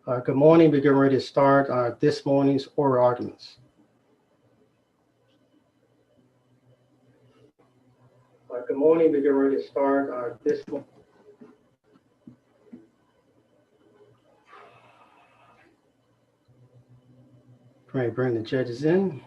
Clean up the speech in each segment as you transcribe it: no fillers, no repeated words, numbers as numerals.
Good morning. We're getting ready to start this morning's oral arguments. Good morning. We're getting ready to start this morning. Bring the judges in.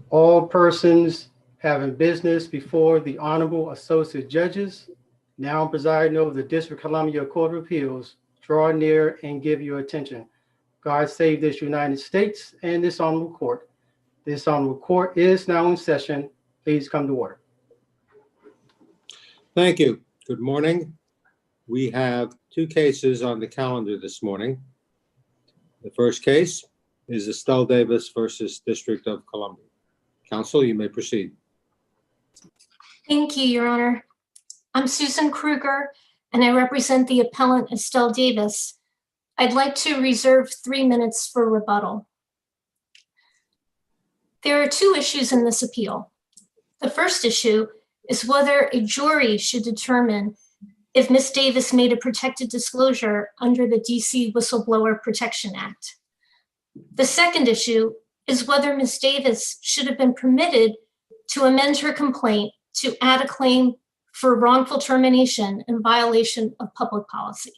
All persons having business before the Honorable Associate Judges, now presiding over the District of Columbia Court of Appeals, draw near and give your attention. God save this United States and this honorable court. This honorable court is now in session. Please come to order. Thank you. Good morning. We have two cases on the calendar this morning. The first case is Estelle Davis versus District of Columbia. Counsel, you may proceed. Thank you, Your Honor. I'm Susan Kruger, and I represent the appellant Estelle Davis. I'd like to reserve 3 minutes for rebuttal. There are two issues in this appeal. The first issue is whether a jury should determine if Ms. Davis made a protected disclosure under the DC Whistleblower Protection Act. The second issue is whether Ms. Davis should have been permitted to amend her complaint to add a claim for wrongful termination in violation of public policy.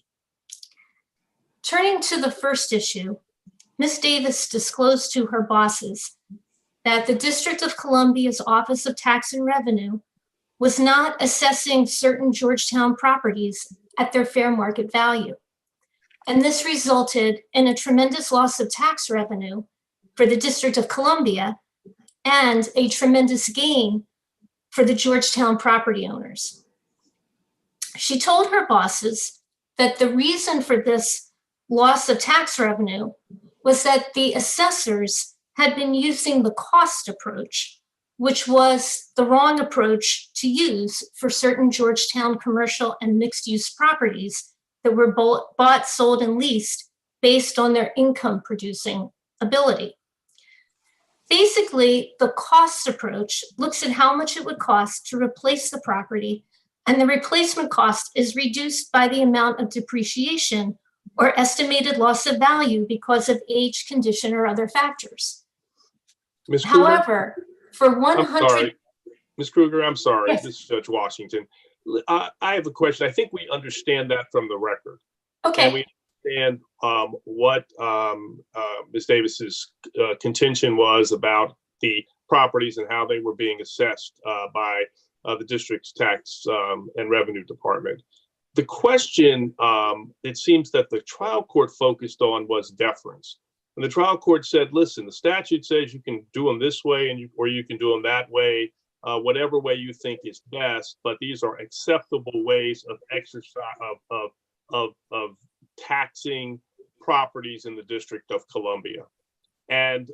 Turning to the first issue, Ms. Davis disclosed to her bosses that the District of Columbia's Office of Tax and Revenue was not assessing certain Georgetown properties at their fair market value. And this resulted in a tremendous loss of tax revenue for the District of Columbia and a tremendous gain for the Georgetown property owners. She told her bosses that the reason for this loss of tax revenue was that the assessors had been using the cost approach, which was the wrong approach to use for certain Georgetown commercial and mixed-use properties that were bought, sold, and leased based on their income-producing ability. Basically, the cost approach looks at how much it would cost to replace the property, and the replacement cost is reduced by the amount of depreciation or estimated loss of value because of age, condition, or other factors. Ms. Kruger? However, for 100... Ms. Kruger, I'm sorry. Yes. This is Judge Washington. I have a question. I think we understand that from the record. Okay. And we understand what Ms. Davis's contention was about the properties and how they were being assessed by the district's tax and revenue department. The question, it seems that the trial court focused on was deference. And the trial court said, listen, the statute says you can do them this way or you can do them that way, whatever way you think is best, but these are acceptable ways of exercise of taxing properties in the District of Columbia. And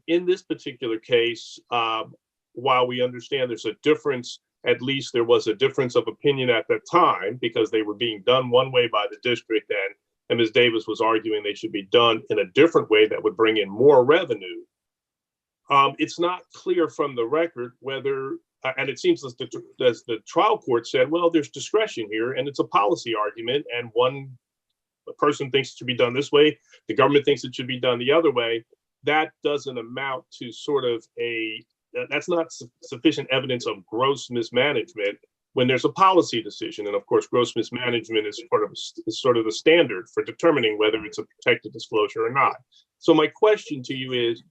in this particular case, while we understand there's a difference, at least there was a difference of opinion at that time because they were being done one way by the district and Ms. Davis was arguing they should be done in a different way that would bring in more revenue. It's not clear from the record whether, and it seems as the trial court said, well, there's discretion here and it's a policy argument and one person thinks it should be done this way, the government thinks it should be done the other way. That doesn't amount to sort of that's not sufficient evidence of gross mismanagement when there's a policy decision. And of course, gross mismanagement is sort of the standard for determining whether it's a protected disclosure or not. So my question to you is,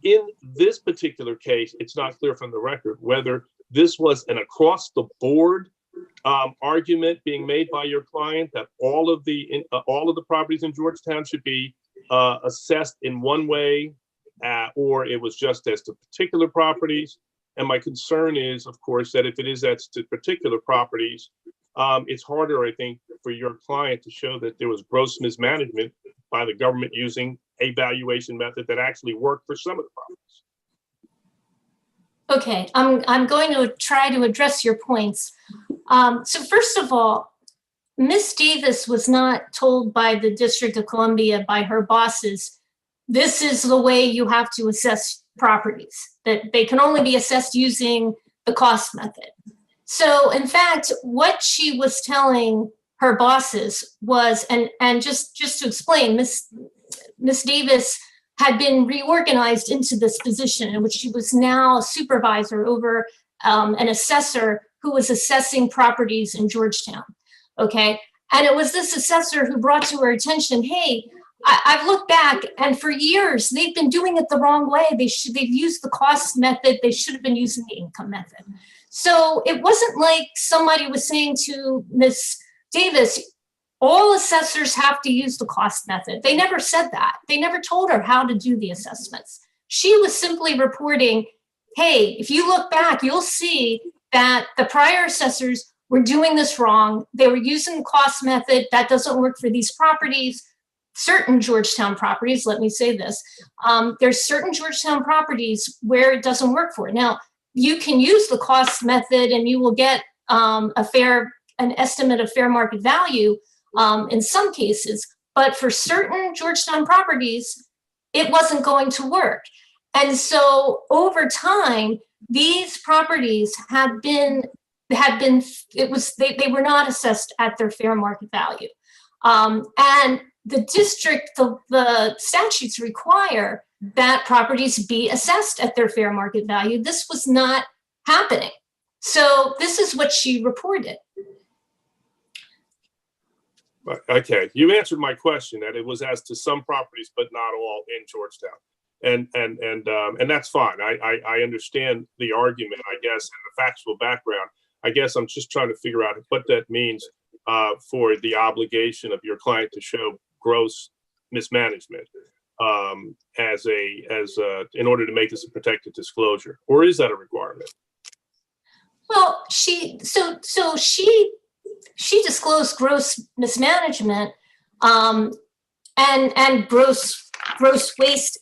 in this particular case, it's not clear from the record whether this was an across the board argument being made by your client that all of the properties in Georgetown should be assessed in one way, or it was just as to particular properties. And my concern is, of course, that if it is as to particular properties, it's harder, I think, for your client to show that there was gross mismanagement by the government using a valuation method that actually worked for some of the properties. Okay, I'm going to try to address your points. So first of all, Ms. Davis was not told by the District of Columbia, by her bosses, this is the way you have to assess properties, that they can only be assessed using the cost method. So in fact, what she was telling her bosses was, and just to explain, Miss Davis had been reorganized into this position in which she was now a supervisor over an assessor who was assessing properties in Georgetown, okay? And it was this assessor who brought to her attention, hey, I've looked back, and for years, they've been doing it the wrong way. They've used the cost method. They should have been using the income method. So it wasn't like somebody was saying to Miss Davis, all assessors have to use the cost method. They never said that. They never told her how to do the assessments. She was simply reporting, hey, if you look back, you'll see that the prior assessors were doing this wrong. They were using the cost method. That doesn't work for these properties. Certain Georgetown properties, let me say this, there's certain Georgetown properties where it doesn't work for it. Now, you can use the cost method and you will get an estimate of fair market value in some cases, but for certain Georgetown properties, it wasn't going to work. And so over time, these properties they were not assessed at their fair market value. And the district, the statutes require that properties be assessed at their fair market value. This was not happening. So this is what she reported. Okay, you answered my question that it was as to some properties, but not all in Georgetown. And that's fine. I understand the argument, I guess, and the factual background. I guess I'm just trying to figure out what that means for the obligation of your client to show gross mismanagement in order to make this a protected disclosure, or is that a requirement? Well, she disclosed gross mismanagement and gross waste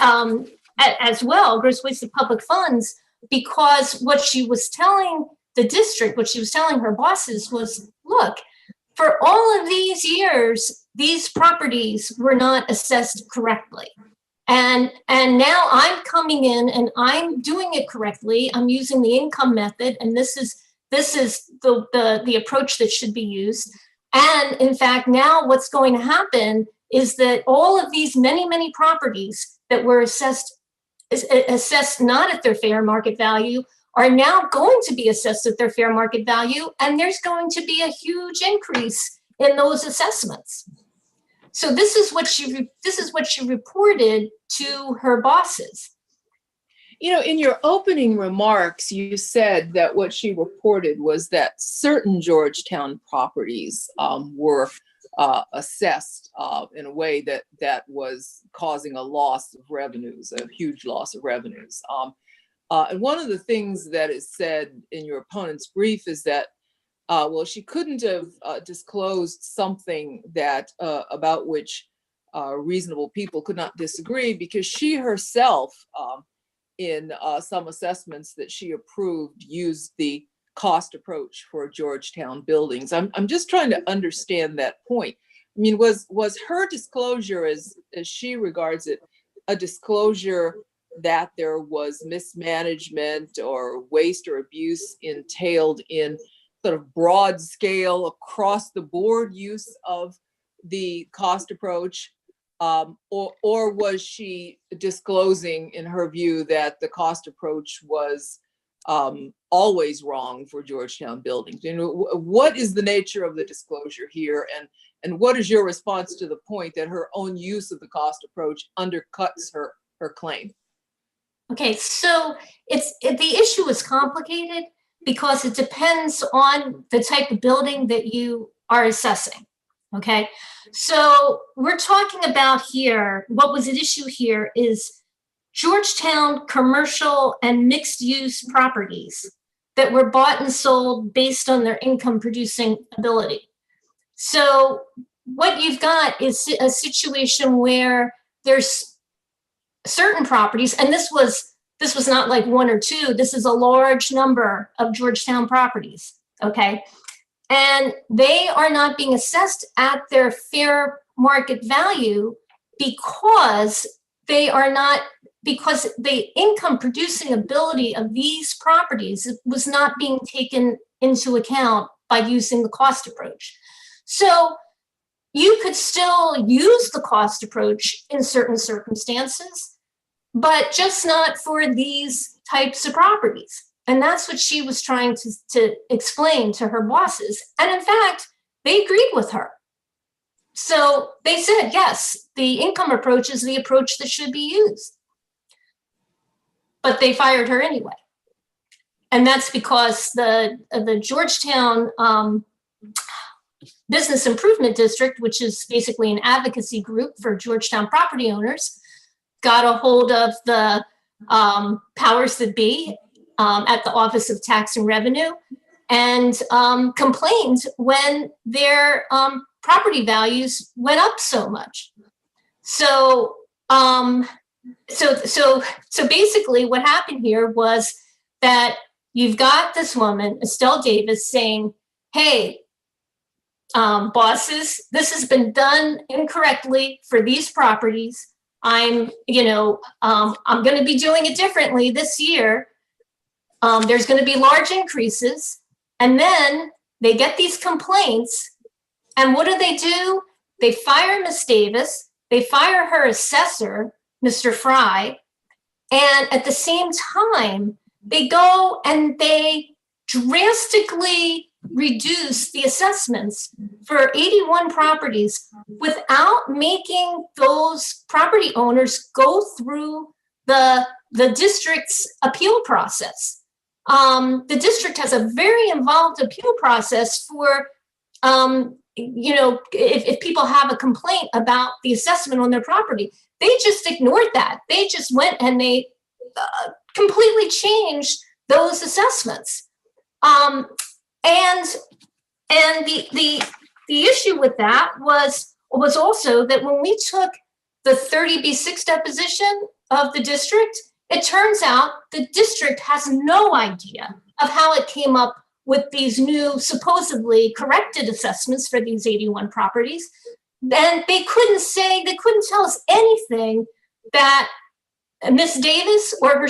as well, gross waste of public funds, because what she was telling the district, what she was telling her bosses was, look, for all of these years, these properties were not assessed correctly. And now I'm coming in and I'm doing it correctly. I'm using the income method, and this is the approach that should be used. And in fact, now what's going to happen is that all of these many properties that were assessed not at their fair market value are now going to be assessed at their fair market value, and there's going to be a huge increase in those assessments. So this is what she reported to her bosses. You know, in your opening remarks, you said that what she reported was that certain Georgetown properties were assessed in a way that was causing a loss of revenues, a huge loss of revenues. And one of the things that is said in your opponent's brief is that, well, she couldn't have disclosed something that about which reasonable people could not disagree, because she herself, in some assessments that she approved, used the cost approach for Georgetown buildings. I'm just trying to understand that point. I mean, was her disclosure, as she regards it, a disclosure that there was mismanagement or waste or abuse entailed in sort of broad scale across the board use of the cost approach? Or was she disclosing, in her view, that the cost approach was always wrong for Georgetown buildings? You know, what is the nature of the disclosure here, and what is your response to the point that her own use of the cost approach undercuts her claim? Okay, so the issue is complicated because it depends on the type of building that you are assessing. Okay, so we're talking about here, what was at issue here is Georgetown commercial and mixed use properties that were bought and sold based on their income producing ability. So what you've got is a situation where there's certain properties, and this was not like one or two, this is a large number of Georgetown properties, okay? And they are not being assessed at their fair market value because because the income producing ability of these properties was not being taken into account by using the cost approach. So you could still use the cost approach in certain circumstances, but just not for these types of properties. And that's what she was trying to explain to her bosses. And in fact, they agreed with her. So they said, yes, the income approach is the approach that should be used. But they fired her anyway. And that's because the Georgetown Business Improvement District, which is basically an advocacy group for Georgetown property owners, got a hold of the powers that be at the Office of Tax and Revenue and complained when their property values went up so much. So basically what happened here was that you've got this woman, Estelle Davis, saying, hey, bosses, this has been done incorrectly for these properties. I'm going to be doing it differently this year. There's going to be large increases. And then they get these complaints. And what do? They fire Miss Davis. They fire her assessor, Mr. Fry. And at the same time, they go and they drastically reduce the assessments for 81 properties without making those property owners go through the district's appeal process. The district has a very involved appeal process for, if people have a complaint about the assessment on their property. They just ignored that. They just went and they completely changed those assessments. And the issue with that was also that when we took the 30B6 deposition of the district, it turns out the district has no idea of how it came up with these new supposedly corrected assessments for these 81 properties. And they couldn't tell us anything that Miss Davis or her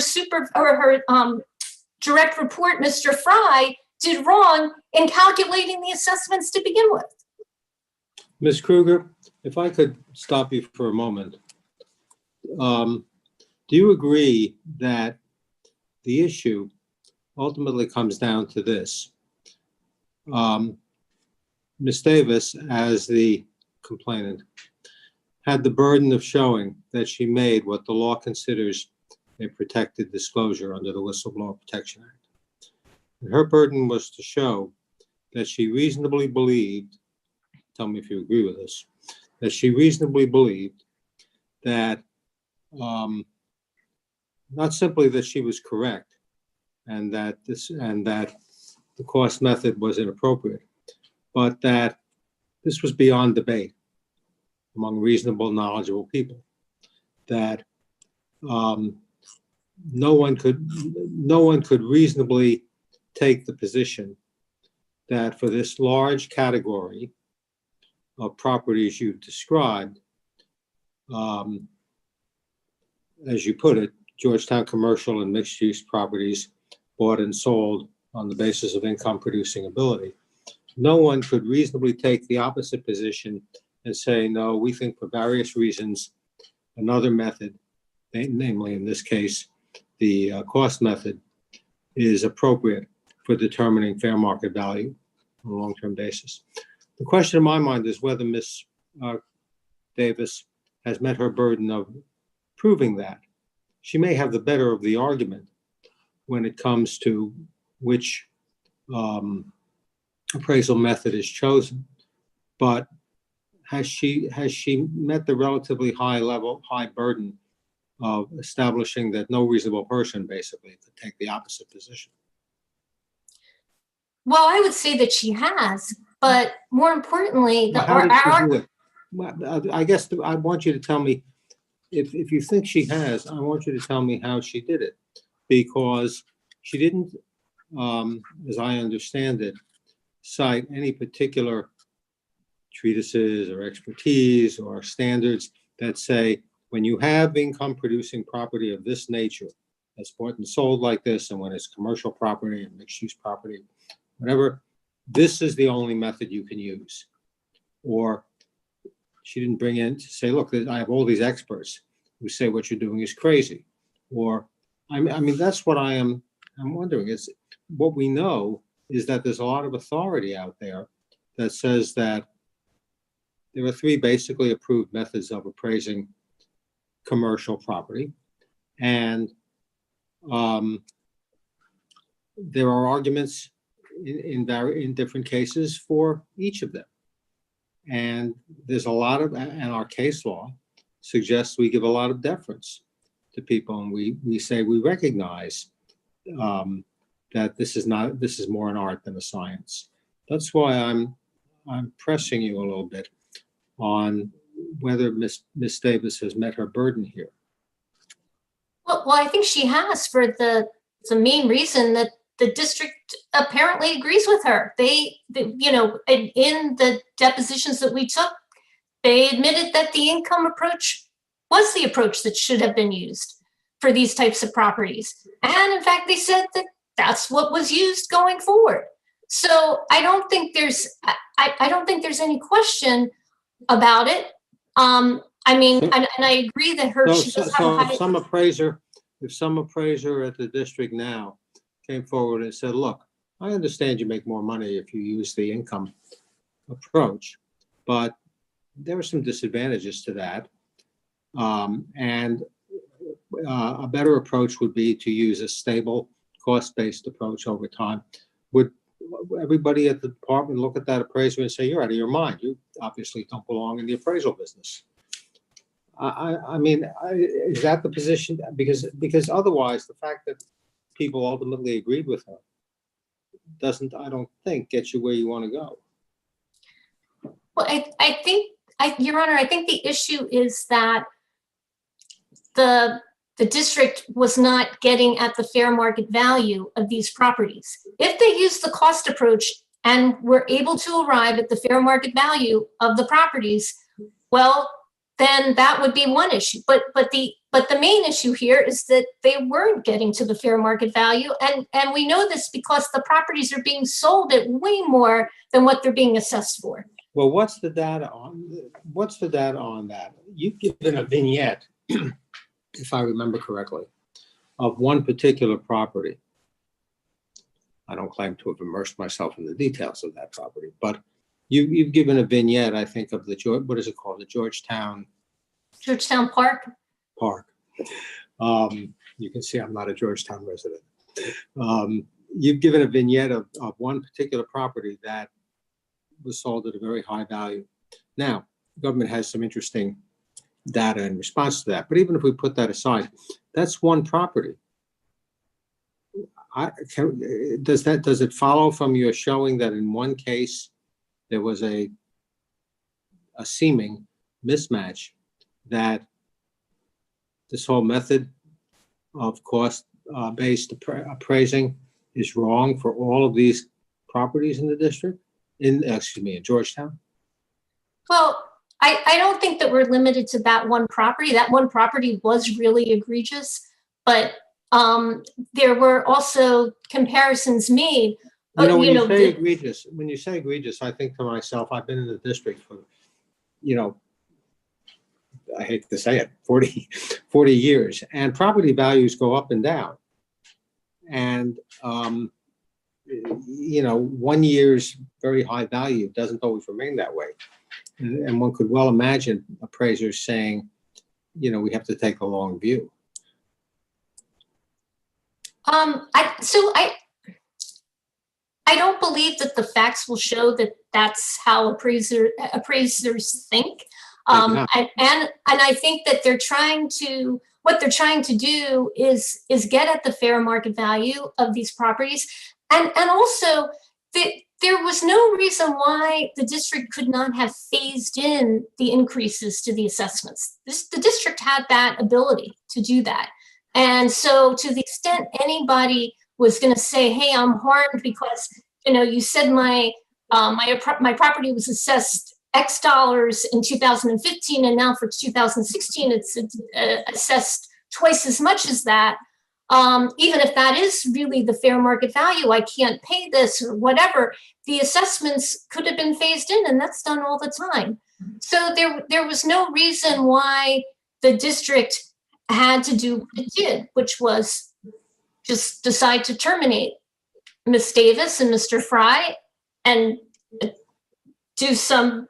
direct report, Mr. Fry, did wrong in calculating the assessments to begin with. Ms. Kruger, if I could stop you for a moment. Do you agree that the issue ultimately comes down to this? Ms. Davis, as the complainant, had the burden of showing that she made what the law considers a protected disclosure under the Whistleblower Protection Act. And her burden was to show that she reasonably believed, tell me if you agree with this, that she reasonably believed that not simply that she was correct and that the cost method was inappropriate, but that this was beyond debate among reasonable, knowledgeable people, that no one could reasonably take the position that for this large category of properties you described, as you put it, Georgetown commercial and mixed-use properties bought and sold on the basis of income producing ability. No one could reasonably take the opposite position and say, no, we think for various reasons, another method, namely in this case, the cost method, is appropriate for determining fair market value on a long-term basis. The question in my mind is whether Ms. Davis has met her burden of proving that. She may have the better of the argument when it comes to which appraisal method is chosen, but has she met the relatively high burden of establishing that no reasonable person basically could take the opposite position? Well, I would say that she has, but more importantly, I guess I want you to tell me, if you think she has, I want you to tell me how she did it, because she didn't, as I understand it, cite any particular treatises or expertise or standards that say, when you have income producing property of this nature, that's bought and sold like this, and when it's commercial property and mixed use property, whatever, this is the only method you can use. Or she didn't bring in to say, look, I have all these experts who say what you're doing is crazy. Or, I mean, that's what I'm wondering is what we know is that there's a lot of authority out there that says that there are three basically approved methods of appraising commercial property. And there are arguments in different cases for each of them. And there's a lot of, and our case law suggests we give a lot of deference to people, and we say we recognize that this is more an art than a science. That's why I'm pressing you a little bit on whether Ms. Davis has met her burden here. Well, I think she has, for the main reason that the district apparently agrees with her. They you know, in the depositions that we took, they admitted that the income approach was the approach that should have been used for these types of properties. And in fact, they said that that's what was used going forward. So I don't think there's, I don't think there's any question about it. I mean, and I agree that she does have a high. If some appraiser at the district now came forward and said, look, I understand you make more money if you use the income approach, but there are some disadvantages to that. And a better approach would be to use a stable cost-based approach over time. Would everybody at the department look at that appraiser and say, you're out of your mind? You obviously don't belong in the appraisal business. I mean, is that the position? Because otherwise, the fact that people ultimately agreed with her doesn't, I don't think, get you where you want to go. Well, I think, Your Honor, I think the issue is that the district was not getting at the fair market value of these properties. If they used the cost approach and were able to arrive at the fair market value of the properties, well, then that would be one issue. But the main issue here is that they weren't getting to the fair market value, and we know this because the properties are being sold at way more than what they're being assessed for. Well, what's the data on that? You've given a vignette, if I remember correctly, of one particular property. I don't claim to have immersed myself in the details of that property, but you've given a vignette, I think, of what is it called? The Georgetown Park. You can see I'm not a Georgetown resident. You've given a vignette of one particular property that was sold at a very high value. Now, the government has some interesting data in response to that, but even if we put that aside, that's one property. Does it follow from your showing that in one case there was a seeming mismatch, that this whole method of cost-based appraising is wrong for all of these properties in the district, in Georgetown? Well, I don't think that we're limited to that one property. That one property was really egregious, but there were also comparisons made. When you say egregious, I think to myself, I've been in the district for, I hate to say it, 40 years, and property values go up and down. And, 1 year's very high value doesn't always remain that way. And one could well imagine appraisers saying, we have to take a long view. I don't believe that the facts will show that that's how appraisers think. And I think that what they're trying to do is get at the fair market value of these properties. And also there was no reason why the district could not have phased in the increases to the assessments. The district had that ability to do that. And so to the extent anybody was going to say, hey, I'm harmed because, you said my property was assessed X dollars in 2015, and now for 2016, it's assessed twice as much as that. Even if that is really the fair market value, I can't pay this or whatever. The assessments could have been phased in, and that's done all the time. So there was no reason why the district had to do what it did, which was just decide to terminate Ms. Davis and Mr. Fry and do some,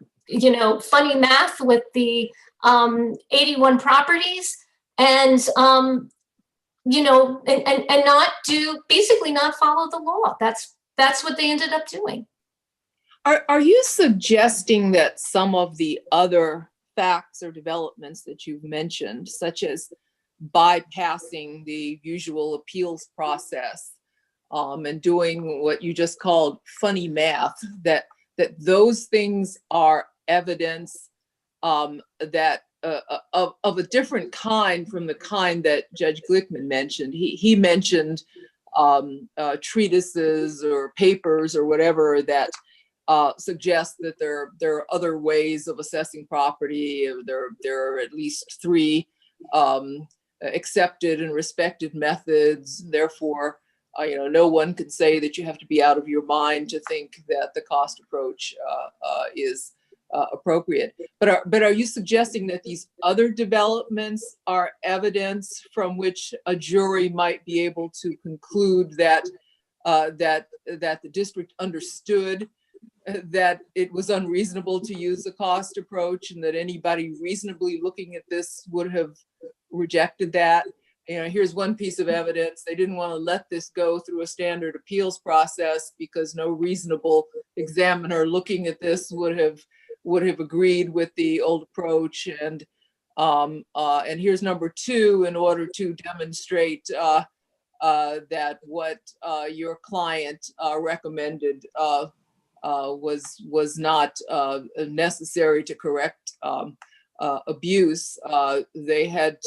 funny math with the 81 properties and, and basically not follow the law. That's what they ended up doing. Are you suggesting that some of the other facts or developments that you've mentioned, such as bypassing the usual appeals process and doing what you just called funny math, that those things are evidence that of a different kind from the kind that Judge Glickman mentioned? He mentioned treatises or papers or whatever that suggest that there are other ways of assessing property. There are at least 3 accepted and respected methods. Therefore, no one can say that you have to be out of your mind to think that the cost approach is appropriate. But are you suggesting that these other developments are evidence from which a jury might be able to conclude that the district understood that it was unreasonable to use the cost approach, and that anybody reasonably looking at this would have rejected that? Here's one piece of evidence. They didn't want to let this go through a standard appeals process because no reasonable examiner looking at this would have agreed with the old approach. And here's number 2, in order to demonstrate that what your client recommended was not necessary to correct abuse. They had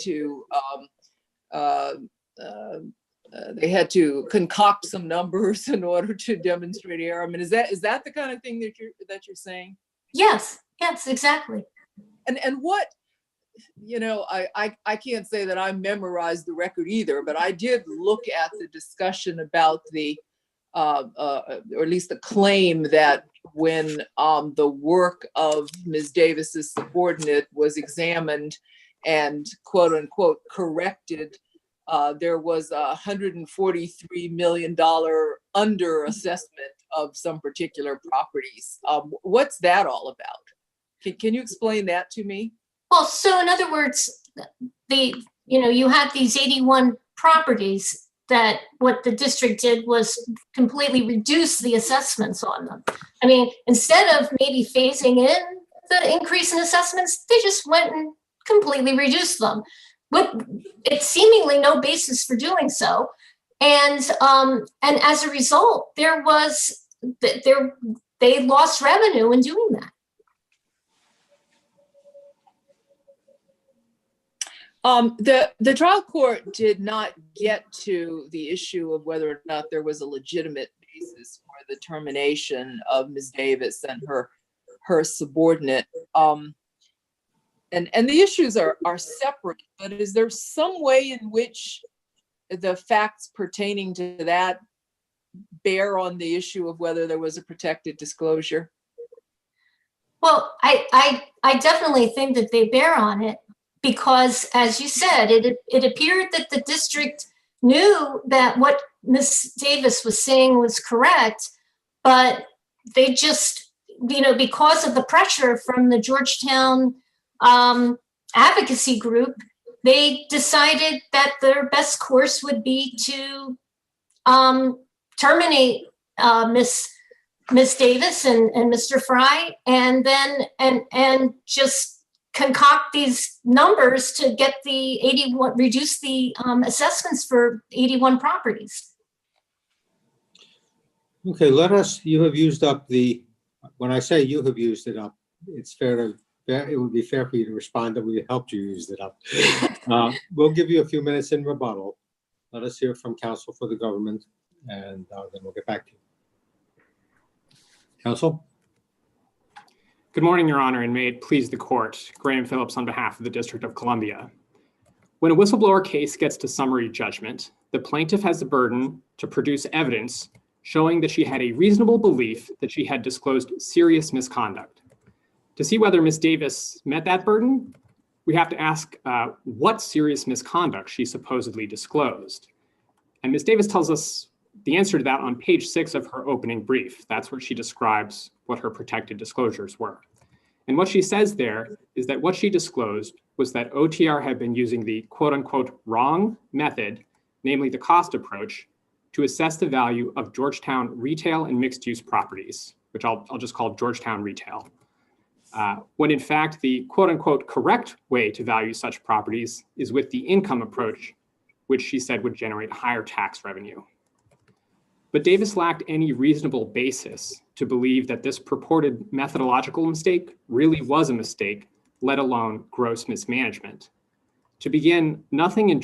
to concoct some numbers in order to demonstrate error. I mean, is that the kind of thing that you're saying? Yes, exactly. And what, I can't say that I memorized the record either, but I did look at the discussion about the or at least the claim that when the work of Ms. Davis's subordinate was examined and quote unquote corrected, there was $143 million under assessment of some particular properties. What's that all about? Can you explain that to me? Well, so in other words, you had these 81 properties that what the district did was completely reduce the assessments on them. I mean, instead of maybe phasing in the increase in assessments, they just went and completely reduced them with it's seemingly no basis for doing so. And as a result, they lost revenue in doing that. The trial court did not get to the issue of whether or not there was a legitimate basis for the termination of Ms. Davis and her subordinate. And the issues are separate, but is there some way in which the facts pertaining to that bear on the issue of whether there was a protected disclosure? Well, I definitely think that they bear on it. Because, as you said, it appeared that the district knew that what Ms. Davis was saying was correct, but they just, because of the pressure from the Georgetown advocacy group, they decided that their best course would be to terminate Ms. Davis and Mr. Fry, and then and just concoct these numbers to get the 81, reduce the assessments for 81 properties. Okay, you have used up when I say you have used it up, it would be fair for you to respond that we helped you use it up. We'll give you a few minutes in rebuttal. Let us hear from counsel for the government, and then we'll get back to you. Counsel? Good morning, Your Honor, and may it please the court. Graham Phillips on behalf of the District of Columbia. When a whistleblower case gets to summary judgment, the plaintiff has the burden to produce evidence showing that she had a reasonable belief that she had disclosed serious misconduct. To see whether Ms. Davis met that burden, we have to ask what serious misconduct she supposedly disclosed. And Ms. Davis tells us the answer to that on page 6 of her opening brief. That's where she describes what her protected disclosures were. And what she says there is that what she disclosed was that OTR had been using the quote unquote wrong method, namely the cost approach, to assess the value of Georgetown retail and mixed use properties, which I'll just call Georgetown retail. When in fact, the quote unquote correct way to value such properties is with the income approach, which she said would generate higher tax revenue. But Davis lacked any reasonable basis to believe that this purported methodological mistake really was a mistake, let alone gross mismanagement. To begin, nothing in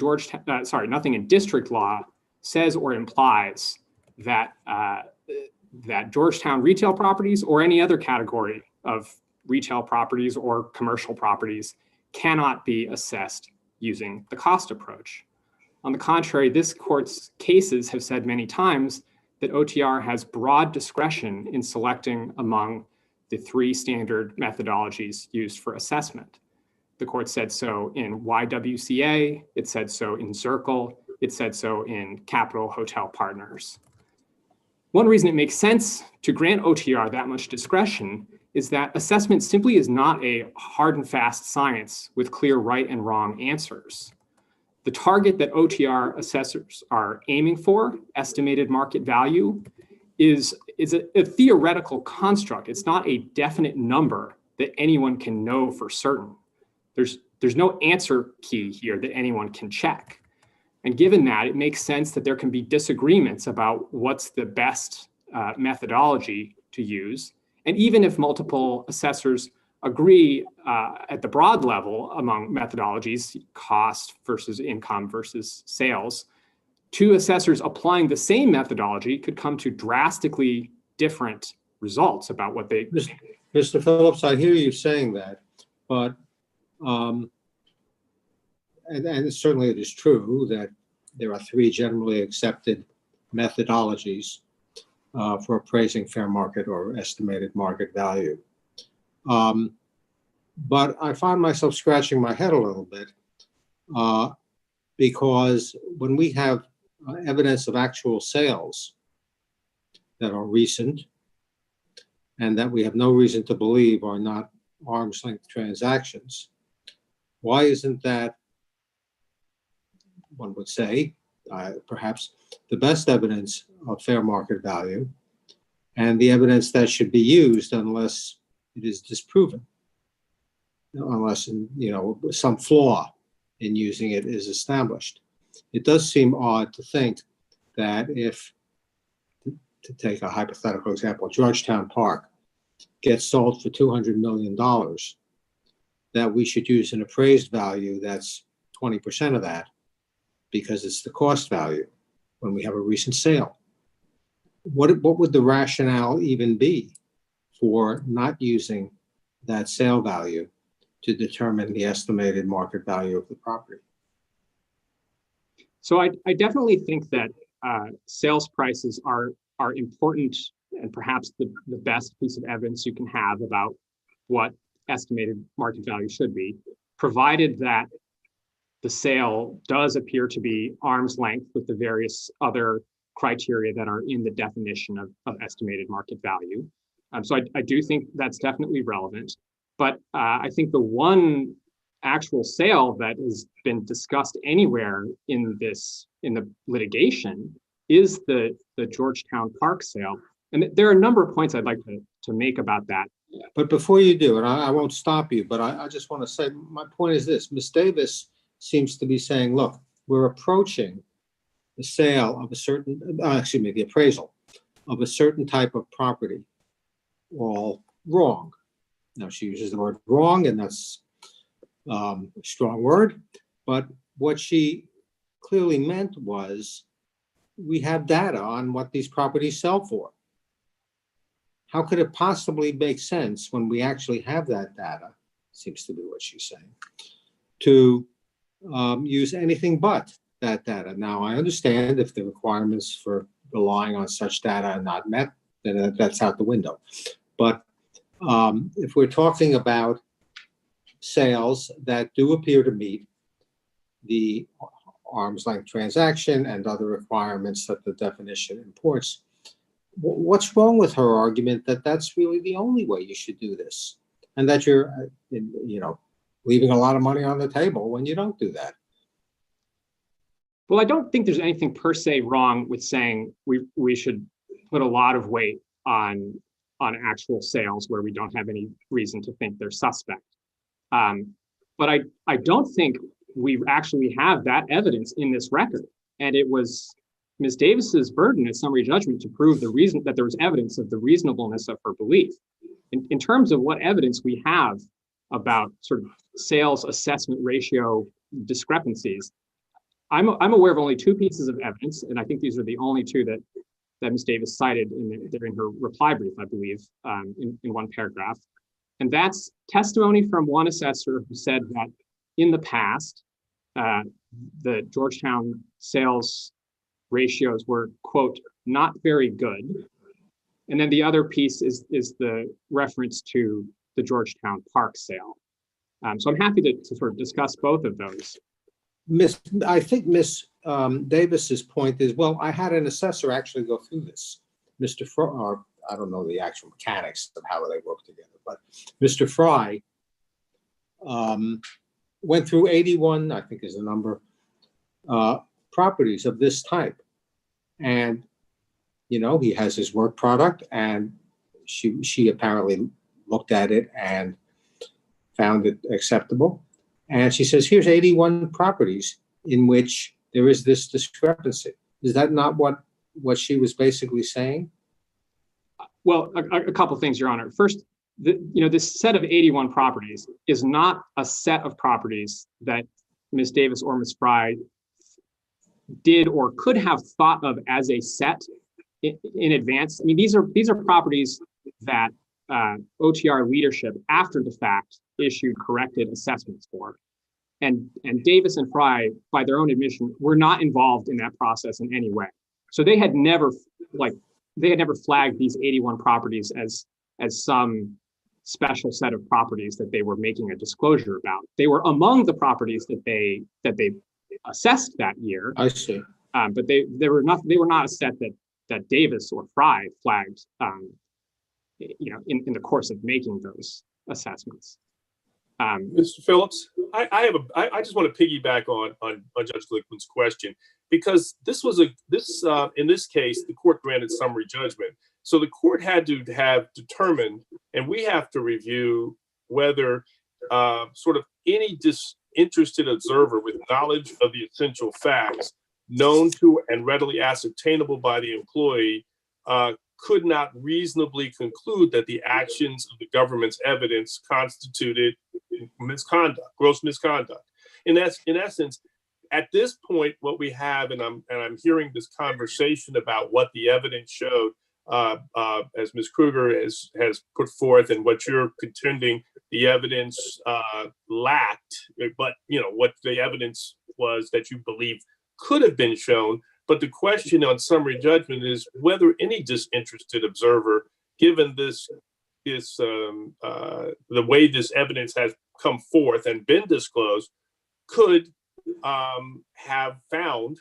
district law says or implies that that Georgetown retail properties or any other category of retail properties or commercial properties cannot be assessed using the cost approach. On the contrary, this court's cases have said many times that OTR has broad discretion in selecting among the 3 standard methodologies used for assessment. The court said so in YWCA, it said so in Circle, it said so in Capital Hotel Partners. One reason it makes sense to grant OTR that much discretion is that assessment simply is not a hard and fast science with clear right and wrong answers. The target that OTR assessors are aiming for, estimated market value, is a theoretical construct. It's not a definite number that anyone can know for certain. There's no answer key here that anyone can check. And given that, it makes sense that there can be disagreements about what's the best methodology to use. And even if multiple assessors agree at the broad level among methodologies, cost versus income versus sales, 2 assessors applying the same methodology could come to drastically different results about what they... Mr. Phillips, I hear you saying that, but, and certainly it is true that there are 3 generally accepted methodologies for appraising fair market or estimated market value. But I find myself scratching my head a little bit because when we have evidence of actual sales that are recent and that we have no reason to believe are not arm's length transactions, why isn't that, one would say, perhaps the best evidence of fair market value and the evidence that should be used unless it is disproven, unless some flaw in using it is established? It does seem odd to think that if, to take a hypothetical example, Georgetown Park gets sold for $200 million, that we should use an appraised value that's 20% of that because it's the cost value when we have a recent sale. What would the rationale even be for not using that sale value to determine the estimated market value of the property? So I definitely think that sales prices are important and perhaps the best piece of evidence you can have about what estimated market value should be, provided that the sale does appear to be arm's length with the various other criteria that are in the definition of estimated market value. So I do think that's definitely relevant. But I think the one actual sale that has been discussed anywhere in the litigation is the Georgetown Park sale. And there are a number of points I'd like to make about that. But before you do, and I won't stop you, but I just want to say, my point is this: Ms. Davis seems to be saying, look, we're approaching the sale of a certain, the appraisal of a certain type of property all wrong. Now, she uses the word wrong, and that's a strong word, but what she clearly meant was we have data on what these properties sell for. how could it possibly make sense when we actually have that data, seems to be what she's saying, to use anything but that data? Now, I understand if the requirements for relying on such data are not met, then that's out the window. But if we're talking about sales that do appear to meet the arm's length transaction and other requirements that the definition imports, what's wrong with her argument that that's really the only way you should do this, and that you're, leaving a lot of money on the table when you don't do that? Well, I don't think there's anything per se wrong with saying we should put a lot of weight on actual sales where we don't have any reason to think they're suspect. But I don't think we actually have that evidence in this record. And it was Ms. Davis's burden at summary judgment to prove the reason that there was evidence of the reasonableness of her belief. In terms of what evidence we have about sort of sales assessment ratio discrepancies, I'm aware of only two pieces of evidence, and I think these are the only two that Ms. Davis cited in her reply brief, I believe, in one paragraph. And that's testimony from one assessor who said that in the past, the Georgetown sales ratios were, quote, not very good. And then the other piece is the reference to the Georgetown Park sale. So I'm happy to sort of discuss both of those. I think Miss Davis's point is, well, I had an assessor actually go through this. Mr. Fry, or I don't know the actual mechanics of how they work together, but Mr. Fry went through 81, I think is the number, properties of this type. And, he has his work product, and she apparently looked at it and found it acceptable. And she says, here's 81 properties in which there is this discrepancy. Is that not what she was basically saying? Well, a couple things, Your Honor. First, this set of 81 properties is not a set of properties that Ms. Davis or Ms. Fry did or could have thought of as a set in advance. I mean, these are properties that OTR leadership, after the fact, issued corrected assessments for. And Davis and Fry, by their own admission, were not involved in that process in any way. So they had never flagged these 81 properties as some special set of properties that they were making a disclosure about. They were among the properties that they assessed that year. I see. But they were not a set that Davis or Fry flagged in the course of making those assessments. Mr. Phillips, I just want to piggyback on Judge Glickman's question, because in this case, the court granted summary judgment. So the court had to have determined, and we have to review whether sort of any disinterested observer with knowledge of the essential facts known to and readily ascertainable by the employee could not reasonably conclude that the actions of the government's evidence constituted misconduct, gross misconduct. In essence, at this point, what we have, and I'm hearing this conversation about what the evidence showed, as Ms. Kruger has put forth, and what you're contending the evidence lacked, but what the evidence was that you believe could have been shown. But the question on summary judgment is whether any disinterested observer, given the way this evidence has come forth and been disclosed, could have found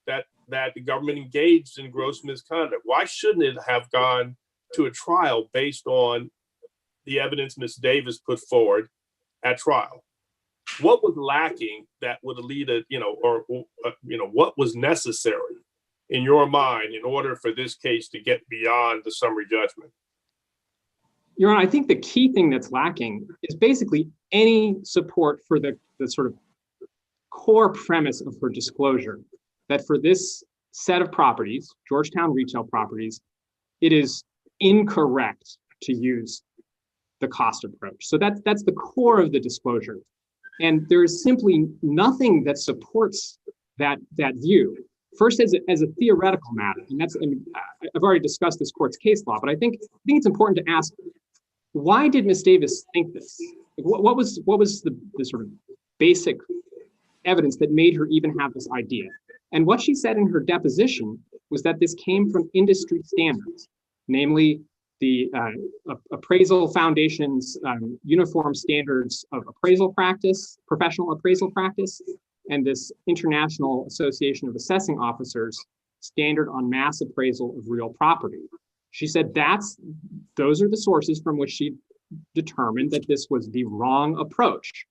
that the government engaged in gross misconduct. Why shouldn't it have gone to a trial based on the evidence Ms. Davis put forward at trial? What was lacking that would lead what was necessary in your mind in order for this case to get beyond the summary judgment? Your Honor, I think the key thing that's lacking is basically any support for the sort of core premise of her disclosure, that for this set of properties, Georgetown retail properties, it is incorrect to use the cost approach. So that's the core of the disclosure. And there is simply nothing that supports that view. first as a theoretical matter, and that's, I mean, I've already discussed this court's case law, but I think it's important to ask, why did Ms. Davis think this? What was the sort of basic evidence that made her even have this idea? And what she said in her deposition was that this came from industry standards, namely the appraisal foundation's uniform standards of appraisal practice, professional appraisal practice, and this International Association of Assessing Officers standard on mass appraisal of real property. She said those are the sources from which she determined that this was the wrong approach.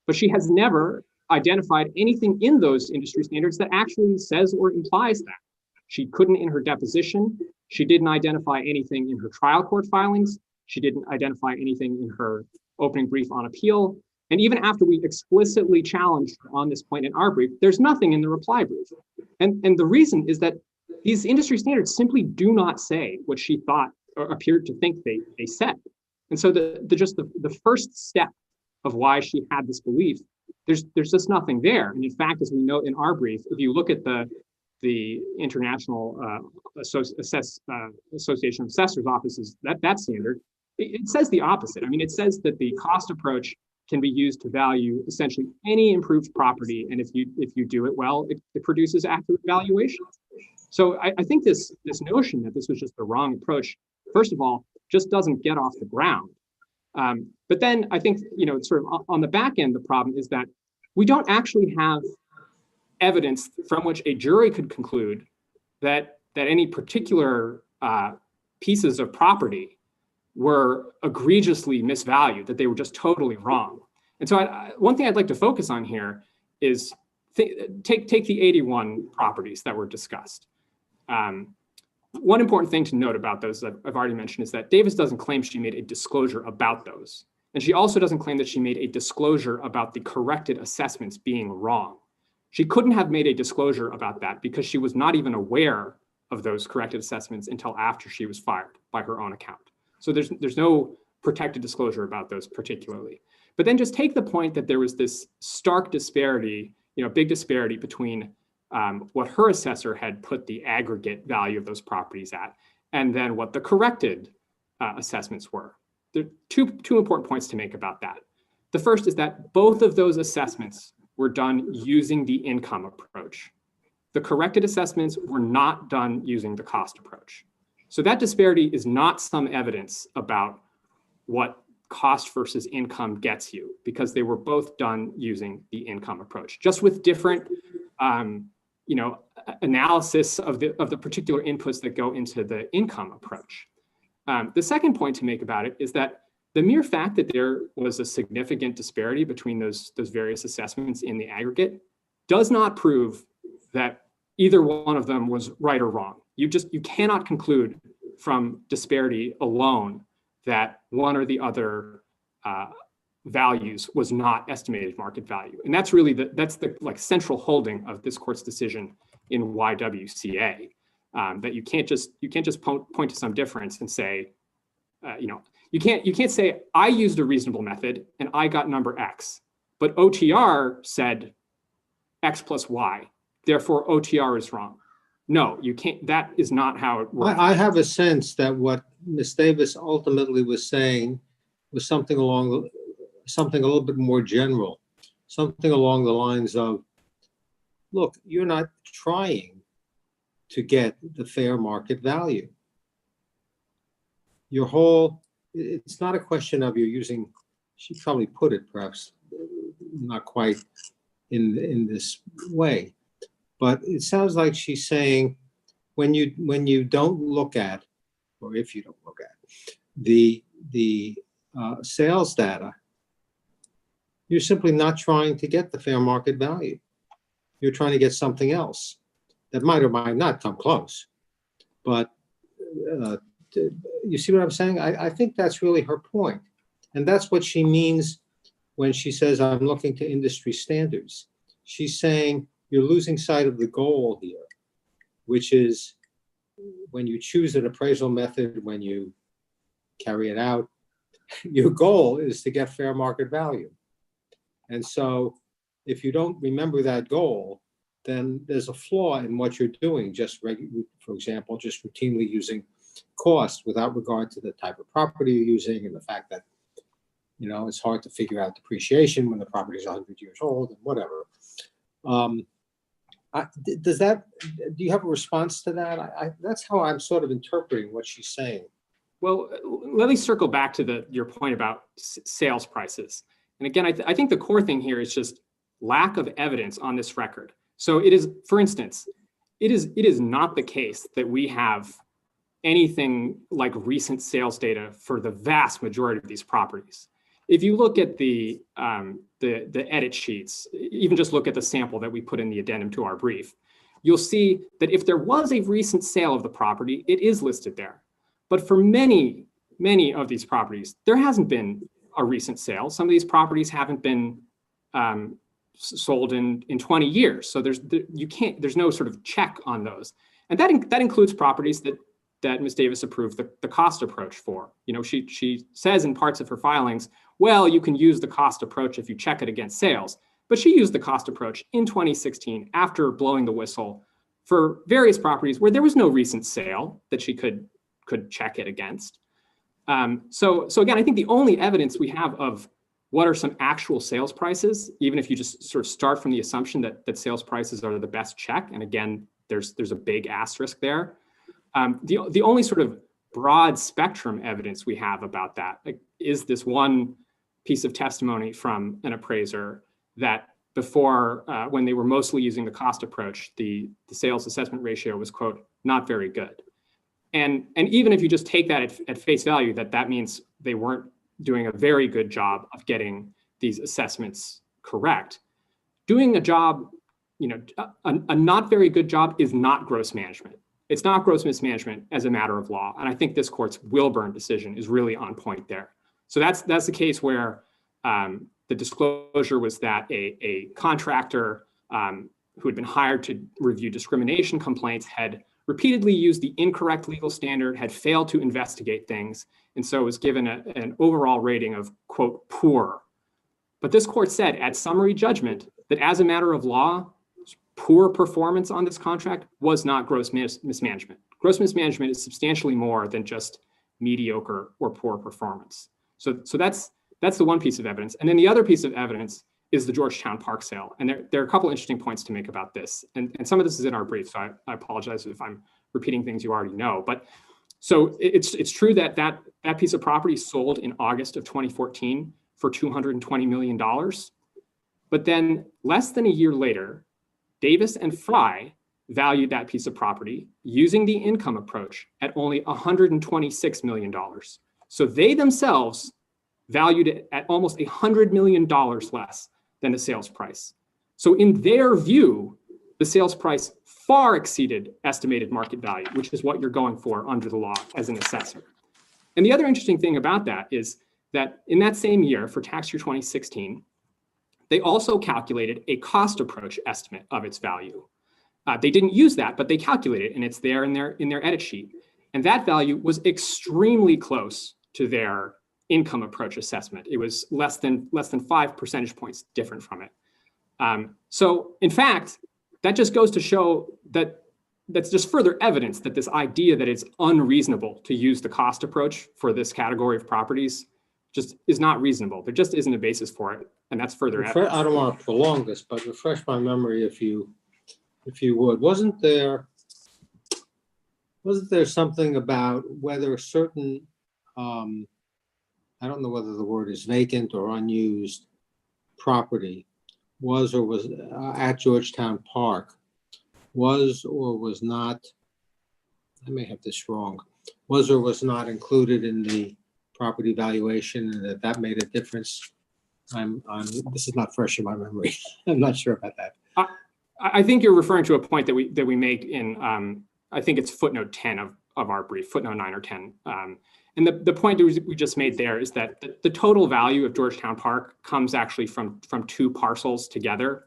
But she has never identified anything in those industry standards that actually says or implies that. She couldn't in her deposition. She didn't identify anything in her trial court filings. She didn't identify anything in her opening brief on appeal. And even after we explicitly challenged her on this point in our brief, there's nothing in the reply brief. And the reason is that these industry standards simply do not say what she thought or appeared to think they said. And so the first step of why she had this belief, there's just nothing there. And in fact, as we note in our brief, if you look at the International Association of Assessors Offices, that standard, it says the opposite. I mean, it says that the cost approach can be used to value essentially any improved property, and if you do it well, it produces accurate valuations. So I think this notion that this was just the wrong approach, first of all, just doesn't get off the ground. But then I think, sort of on the back end, the problem is that we don't actually have evidence from which a jury could conclude that any particular pieces of property were egregiously misvalued, that they were just totally wrong. And so one thing I'd like to focus on here is take the 81 properties that were discussed. One important thing to note about those that I've already mentioned is that Davis doesn't claim she made a disclosure about those. And she also doesn't claim that she made a disclosure about the corrected assessments being wrong. She couldn't have made a disclosure about that because she was not even aware of those corrected assessments until after she was fired by her own account. So there's no protected disclosure about those particularly. But then just take the point that there was this stark disparity, big disparity between what her assessor had put the aggregate value of those properties at, and then what the corrected assessments were. There are two important points to make about that. The first is that both of those assessments were done using the income approach. The corrected assessments were not done using the cost approach. So that disparity is not some evidence about what cost versus income gets you, because they were both done using the income approach, just with different analysis of the particular inputs that go into the income approach. The second point to make about it is that the mere fact that there was a significant disparity between those various assessments in the aggregate does not prove that either one of them was right or wrong. You cannot conclude from disparity alone that one or the other values was not estimated market value. And that's really the central holding of this court's decision in YWCA, that you can't just point to some difference and say, you can't say I used a reasonable method and I got number X, but OTR said X plus Y, therefore OTR is wrong. No, you can't. That is not how it works. I have a sense that what Ms. Davis ultimately was saying was something a little bit more general, something along the lines of, look, you're not trying to get the fair market value. It's not a question of you using, she probably put it perhaps not quite in this way, but it sounds like she's saying when you don't look at, or if you don't look at the sales data, you're simply not trying to get the fair market value. You're trying to get something else that might or might not come close. But you see what I'm saying? I think that's really her point. And that's what she means when she says, I'm looking to industry standards. She's saying you're losing sight of the goal here, which is when you choose an appraisal method, when you carry it out, your goal is to get fair market value. And so if you don't remember that goal, then there's a flaw in what you're doing. For example, just routinely using cost without regard to the type of property you're using and the fact that, you know, it's hard to figure out depreciation when the property is 100 years old and whatever. Do you have a response to that? That's how I'm sort of interpreting what she's saying. Well, let me circle back to your point about sales prices. And again, I think the core thing here is just lack of evidence on this record. So it is, for instance, it is not the case that we have anything like recent sales data for the vast majority of these properties. If you look at the edit sheets, even just look at the sample that we put in the addendum to our brief, you'll see that if there was a recent sale of the property, it is listed there. But for many, many of these properties, there hasn't been a recent sale. Some of these properties haven't been sold in 20 years. So there's no sort of check on those. And that includes properties that Ms. Davis approved the cost approach for. You know, she says in parts of her filings, well, you can use the cost approach if you check it against sales. But she used the cost approach in 2016 after blowing the whistle for various properties where there was no recent sale that she could check it against. So again, I think the only evidence we have of what are some actual sales prices, even if you just sort of start from the assumption that sales prices are the best check, and again, there's a big asterisk there. The only sort of broad spectrum evidence we have about that is this one piece of testimony from an appraiser that before, when they were mostly using the cost approach, the sales assessment ratio was, quote, not very good. And even if you just take that at face value, that means they weren't doing a very good job of getting these assessments correct. Doing a job, you know, a not very good job is not gross management. It's not gross mismanagement as a matter of law. And I think this court's Wilburn decision is really on point there. So that's the case where the disclosure was that a contractor who had been hired to review discrimination complaints had repeatedly used the incorrect legal standard, had failed to investigate things, and so was given an overall rating of, quote, poor. But this court said at summary judgment that as a matter of law, poor performance on this contract was not gross mismanagement. Gross mismanagement is substantially more than just mediocre or poor performance. So that's the one piece of evidence. And then the other piece of evidence is the Georgetown Park sale. And there are a couple interesting points to make about this. And some of this is in our brief, so I apologize if I'm repeating things you already know. But so it's true that piece of property sold in August of 2014 for $220 million. But then less than a year later, Davis and Fry valued that piece of property using the income approach at only $126 million. So they themselves valued it at almost $100 million less than the sales price. So in their view, the sales price far exceeded estimated market value, which is what you're going for under the law as an assessor. And the other interesting thing about that is that in that same year, for tax year 2016, they also calculated a cost approach estimate of its value. They didn't use that, but they calculated it, and it's there in their edit sheet. And that value was extremely close to their income approach assessment. It was less than 5 percentage points different from it. So in fact, that just goes to show that's just further evidence that this idea that it's unreasonable to use the cost approach for this category of properties just is not reasonable. There just isn't a basis for it, and that's further evidence. I don't want to prolong this, but refresh my memory if you would. Wasn't there something about whether certain I don't know whether the word is vacant or unused property was or was at Georgetown Park was or was not, I may have this wrong, was or was not included in the property valuation, and that made a difference? This is not fresh in my memory. I'm not sure about that. I think you're referring to a point that we make in I think it's footnote 10 of our brief, footnote 9 or 10. And the point that we just made there is that the total value of Georgetown Park comes actually from two parcels together.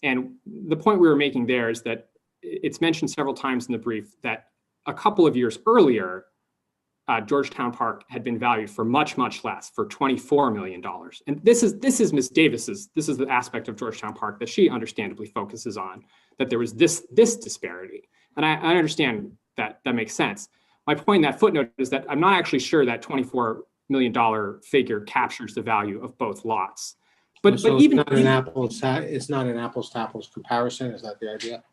And the point we were making there is that it's mentioned several times in the brief that a couple of years earlier, Georgetown Park had been valued for much, much less, for $24 million. And this is Ms. Davis's, this is the aspect of Georgetown Park that she understandably focuses on, that there was this disparity. And I understand that makes sense. My point in that footnote is that I'm not actually sure that $24 million figure captures the value of both lots. But even it's not an apples to apples comparison. Is that the idea?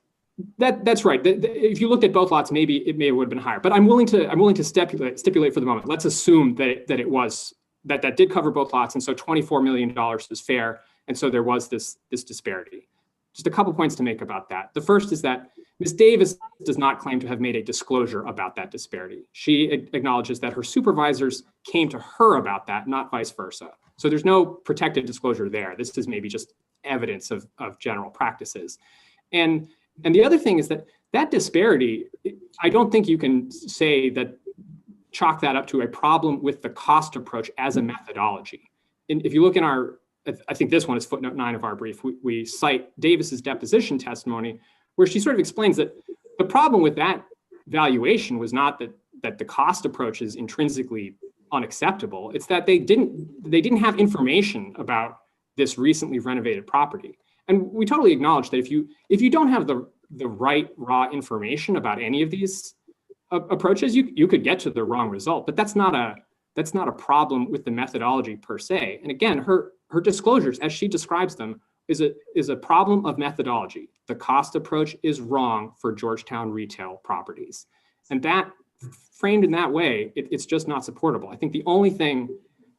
That's right. If you looked at both lots, maybe it would have been higher. But I'm willing to stipulate for the moment. Let's assume that that did cover both lots, and so $24 million is fair, and so there was this disparity. Just a couple points to make about that. The first is that Ms. Davis does not claim to have made a disclosure about that disparity. She acknowledges that her supervisors came to her about that, not vice versa. So there's no protected disclosure there. This is maybe just evidence of general practices. And the other thing is that disparity, I don't think you can say that, chalk that up to a problem with the cost approach as a methodology. And if you look in I think this one is footnote 9 of our brief, we cite Davis's deposition testimony, where she sort of explains that the problem with that valuation was not that the cost approach is intrinsically unacceptable. It's that they didn't have information about this recently renovated property. And we totally acknowledge that if you don't have the right raw information about any of these approaches, you could get to the wrong result. But that's not a problem with the methodology per se. And again, her disclosures, as she describes them, is a problem of methodology. The cost approach is wrong for Georgetown retail properties, and that framed in that way, it's just not supportable. I think the only thing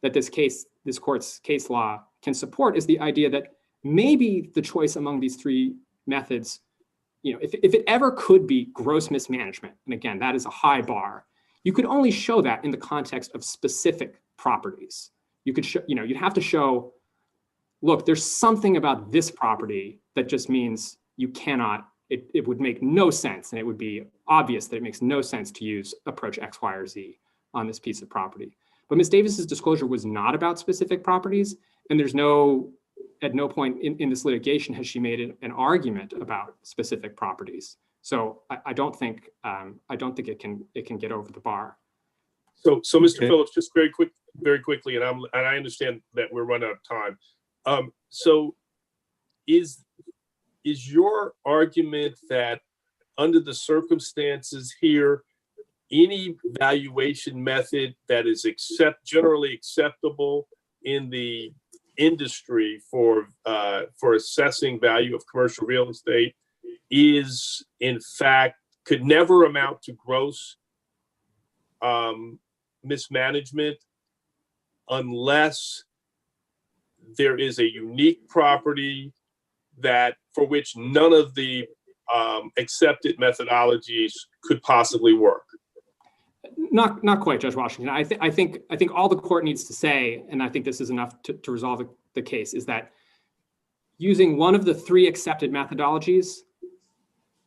that this court's case law can support is the idea that maybe the choice among these three methods, if it ever could be gross mismanagement, and again, that is a high bar, you could only show that in the context of specific properties. You could show, you'd have to show, look, there's something about this property that just means you cannot, it would make no sense, and it would be obvious that it makes no sense to use approach X, Y, or Z on this piece of property. But Ms. Davis's disclosure was not about specific properties, and there's at no point in this litigation has she made an argument about specific properties. So I don't think it can get over the bar. So Mr. Phillips, just very quickly, and I understand that we're running out of time. So is your argument that under the circumstances here, any valuation method that is generally acceptable in the industry for assessing value of commercial real estate is, in fact, could never amount to gross mismanagement unless there is a unique property for which none of the accepted methodologies could possibly work? Not quite, Judge Washington. I think all the court needs to say, and I think this is enough to resolve the case, is that using one of the three accepted methodologies,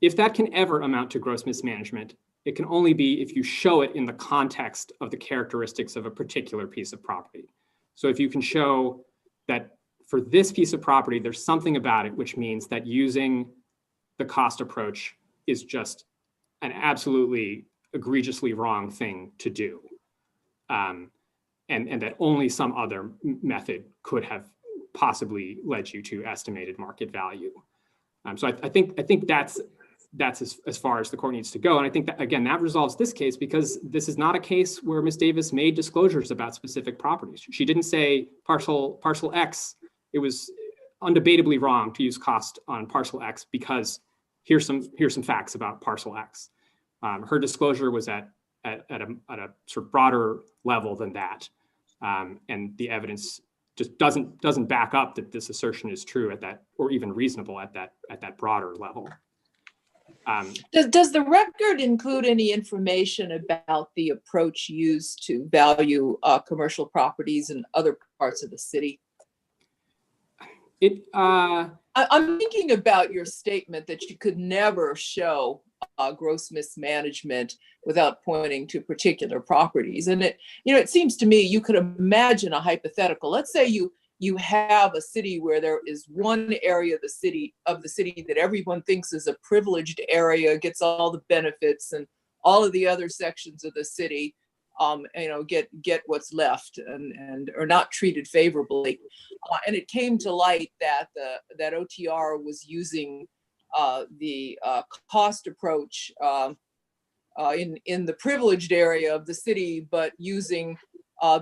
if that can ever amount to gross mismanagement, it can only be if you show it in the context of the characteristics of a particular piece of property. So if you can show that for this piece of property, there's something about it which means that using the cost approach is just an absolutely egregiously wrong thing to do, and that only some other method could have possibly led you to estimated market value. So I think that's as far as the court needs to go. And I think that, again, that resolves this case, because this is not a case where Ms. Davis made disclosures about specific properties. She didn't say parcel X, it was undebatably wrong to use cost on parcel X because here's some facts about parcel X. Her disclosure was at a sort of broader level than that, and the evidence just doesn't back up that this assertion is true at that, or even reasonable at that broader level. Does the record include any information about the approach used to value commercial properties in other parts of the city? I'm thinking about your statement that you could never show gross mismanagement without pointing to particular properties. And it seems to me you could imagine a hypothetical. Let's say you have a city where there is one area of the city that everyone thinks is a privileged area, gets all the benefits, and all of the other sections of the city get what's left and are not treated favorably. And it came to light that that OTR was using the cost approach in the privileged area of the city, but using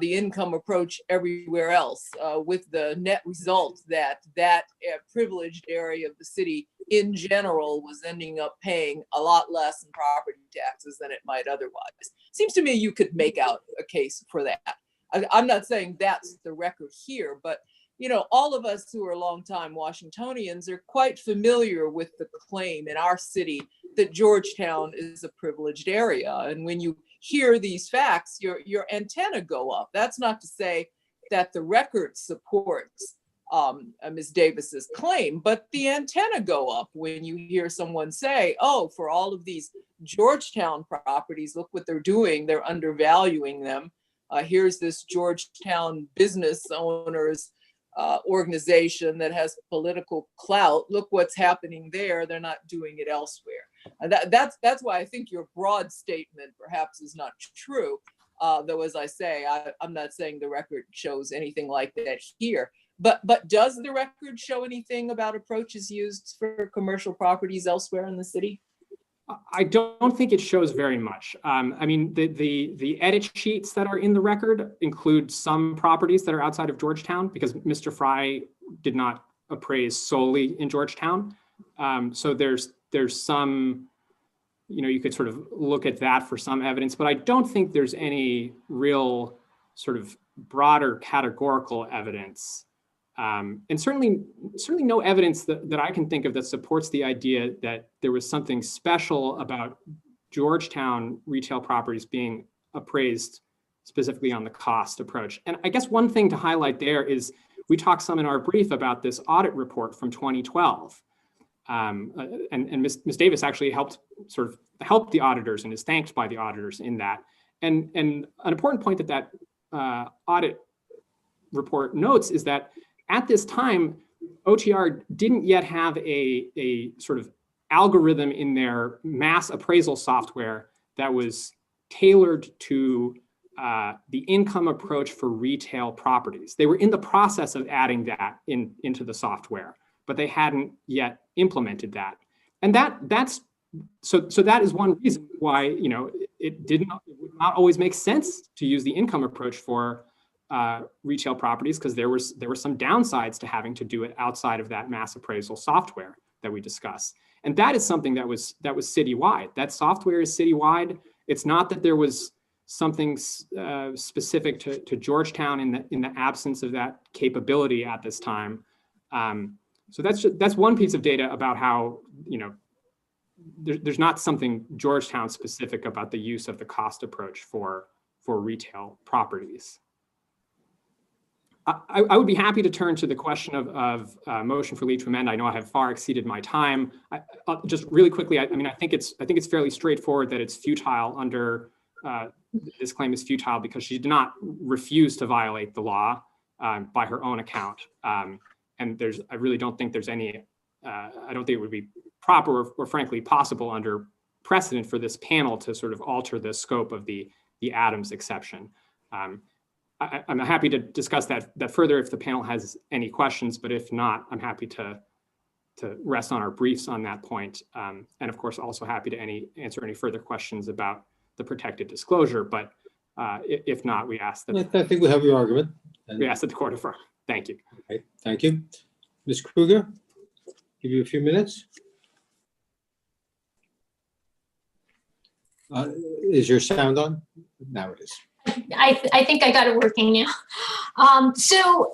the income approach everywhere else, with the net result that privileged area of the city in general was ending up paying a lot less in property taxes than it might otherwise. Seems to me you could make out a case for that. I'm not saying that's the record here, but all of us who are longtime Washingtonians are quite familiar with the claim in our city that Georgetown is a privileged area. And when you hear these facts, your antenna go up. That's not to say that the record supports Ms. Davis's claim, but the antenna go up when you hear someone say, oh, for all of these Georgetown properties, look what they're doing. They're undervaluing them. Here's this Georgetown business owners organization that has political clout. Look what's happening there. They're not doing it elsewhere. That's why I think your broad statement perhaps is not true. Though, as I say, I'm not saying the record shows anything like that here. But does the record show anything about approaches used for commercial properties elsewhere in the city? I don't think it shows very much. I mean, the edit sheets that are in the record include some properties that are outside of Georgetown because Mr. Fry did not appraise solely in Georgetown. So there's some, you could sort of look at that for some evidence, but I don't think there's any real sort of broader categorical evidence. And certainly no evidence that I can think of that supports the idea that there was something special about Georgetown retail properties being appraised specifically on the cost approach. And I guess one thing to highlight there is we talked some in our brief about this audit report from 2012. And Ms. Davis actually helped the auditors and is thanked by the auditors in that. And an important point that audit report notes is that at this time, OTR didn't yet have a sort of algorithm in their mass appraisal software that was tailored to the income approach for retail properties. They were in the process of adding that into the software, but they hadn't yet implemented that. And that's so that is one reason why it would not always make sense to use the income approach for retail properties, because there were some downsides to having to do it outside of that mass appraisal software that we discussed. And that is something that was citywide. That software is citywide. It's not that there was something specific to Georgetown in the absence of that capability at this time. So that's one piece of data about how there's not something Georgetown specific about the use of the cost approach for retail properties. I would be happy to turn to the question of motion for leave to amend. I know I have far exceeded my time. Just really quickly, I think it's fairly straightforward that it's futile under this claim is futile because she did not refuse to violate the law by her own account. And I really don't think there's any. I don't think it would be proper or frankly possible under precedent for this panel to sort of alter the scope of the Adams exception. I'm happy to discuss that further if the panel has any questions, but if not, I'm happy to rest on our briefs on that point. And of course, also happy to answer any further questions about the protected disclosure. But if not, we ask that. I think we have your argument. We ask that the court affirm. Thank you. Okay, thank you. Ms. Kruger, give you a few minutes. Is your sound on? Now it is. I think I got it working now. So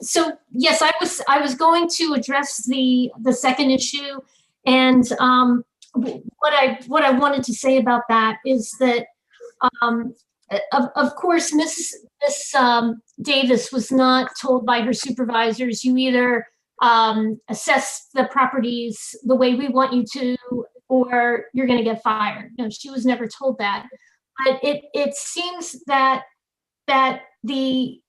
yes, I was going to address the second issue, and what I wanted to say about that is that of course Miss Davis was not told by her supervisors, you either assess the properties the way we want you to, or you're going to get fired. No, she was never told that. But it seems that the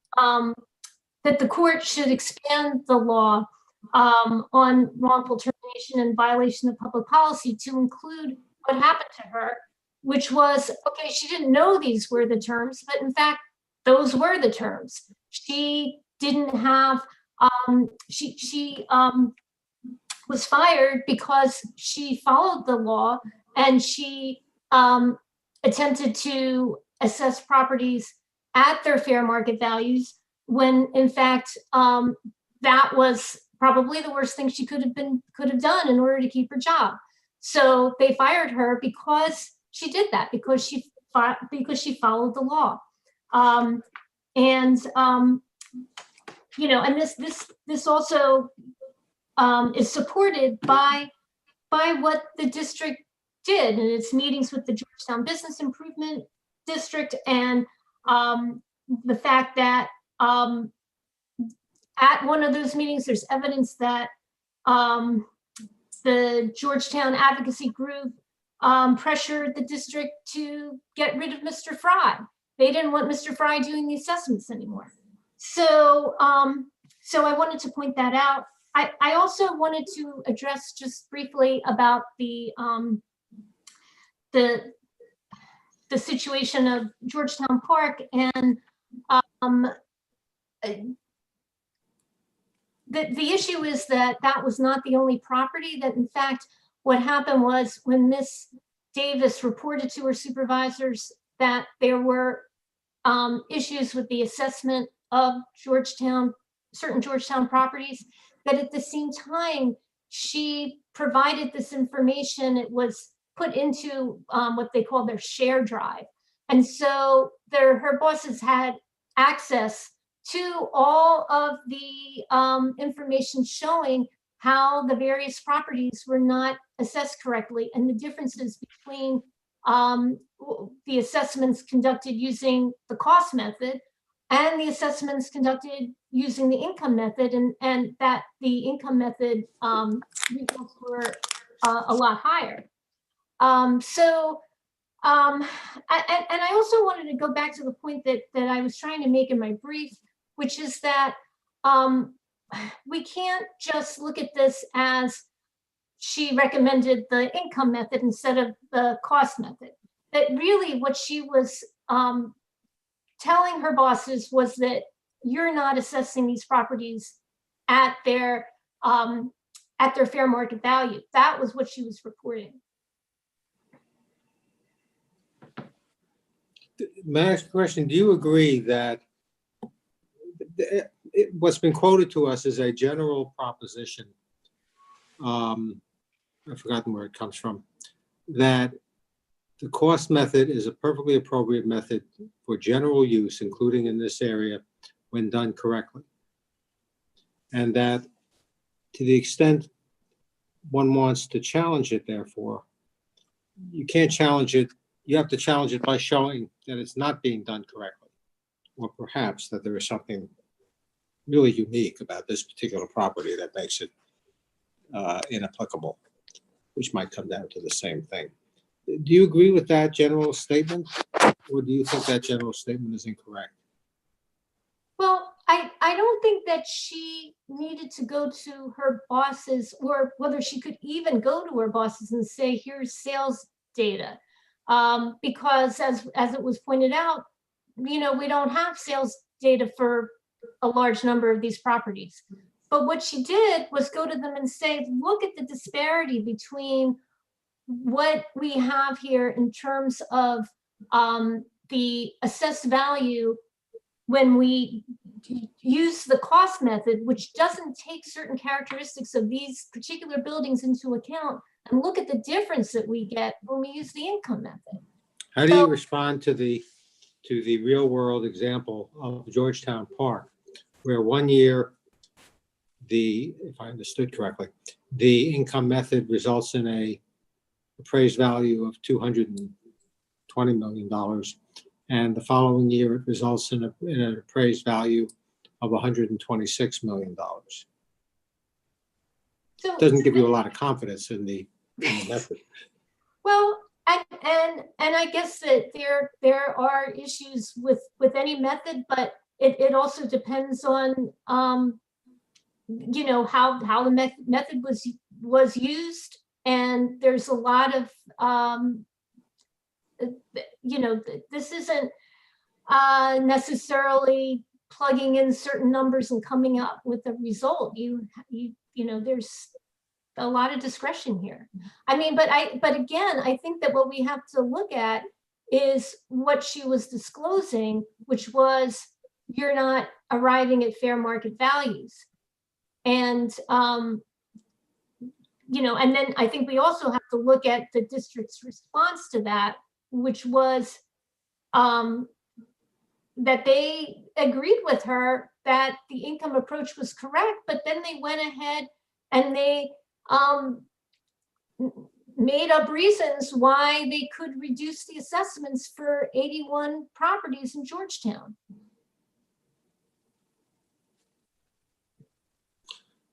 court should expand the law on wrongful termination and violation of public policy to include what happened to her which was, okay, she didn't know these were the terms, but in fact, those were the terms. She didn't have, she was fired because she followed the law and she attempted to assess properties at their fair market values when in fact that was probably the worst thing she could have done in order to keep her job. So they fired her because she did that, because she followed the law. You know, and this also is supported by what the district did in its meetings with the Georgetown Business Improvement District, and the fact that at one of those meetings, there's evidence that the Georgetown Advocacy Group pressured the district to get rid of Mr. Fry. They didn't want Mr. Fry doing the assessments anymore. So, so I wanted to point that out. I also wanted to address just briefly about the situation of Georgetown Park, and the issue is that that was not the only property. That in fact, what happened was when Miss Davis reported to her supervisors that there were issues with the assessment of certain Georgetown properties, that at the same time she provided this information. It was put into what they call their share drive. And so her bosses had access to all of the information showing how the various properties were not assessed correctly, and the differences between the assessments conducted using the cost method and the assessments conducted using the income method, and that the income method results were a lot higher. And I also wanted to go back to the point that I was trying to make in my brief, which is that we can't just look at this as she recommended the income method instead of the cost method. That really what she was telling her bosses was that you're not assessing these properties at their fair market value. That was what she was reporting. May I ask a question? Do you agree that what's been quoted to us is a general proposition, I've forgotten where it comes from, that the cost method is a perfectly appropriate method for general use, including in this area, when done correctly? And that to the extent one wants to challenge it, therefore, you can't challenge it. You have to challenge it by showing that it's not being done correctly, or perhaps that there is something really unique about this particular property that makes it inapplicable, which might come down to the same thing. Do you agree with that general statement, or do you think that general statement is incorrect? Well, I don't think that she needed to go to her bosses, or whether she could even go to her bosses and say, here's sales data. Because as it was pointed out, you know, we don't have sales data for a large number of these properties. But what she did was go to them and say, look at the disparity between what we have here in terms of the assessed value when we use the cost method, which doesn't take certain characteristics of these particular buildings into account, and look at the difference that we get when we use the income method. How do you respond to the real world example of Georgetown Park, where one year if I understood correctly, the income method results in a appraised value of $220 million, and the following year it results in an appraised value of $126 million? So, doesn't give you a lot of confidence in the method. Well, and I guess that there are issues with any method, but it also depends on you know, how the method was used, and there's a lot of this isn't necessarily plugging in certain numbers and coming up with a result. There's a lot of discretion here. I mean, but again, I think that what we have to look at is what she was disclosing, which was you're not arriving at fair market values. And, and then I think we also have to look at the district's response to that, which was that they agreed with her that the income approach was correct, but then they went ahead and they made up reasons why they could reduce the assessments for 81 properties in Georgetown.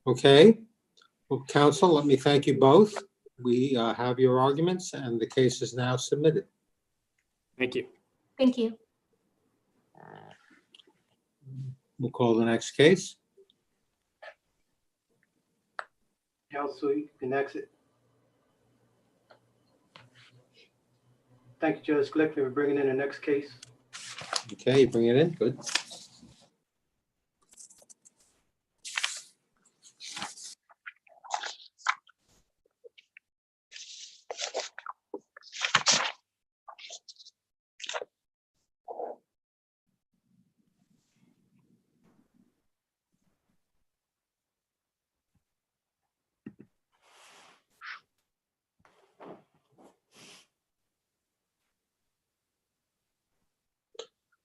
Okay. Well, counsel, let me thank you both. We have your arguments and the case is now submitted. Thank you. Thank you. We'll call the next case. Counsel, you can exit. Thank you, Judge Glickman, for bringing in the next case. Okay, bring it in. Good.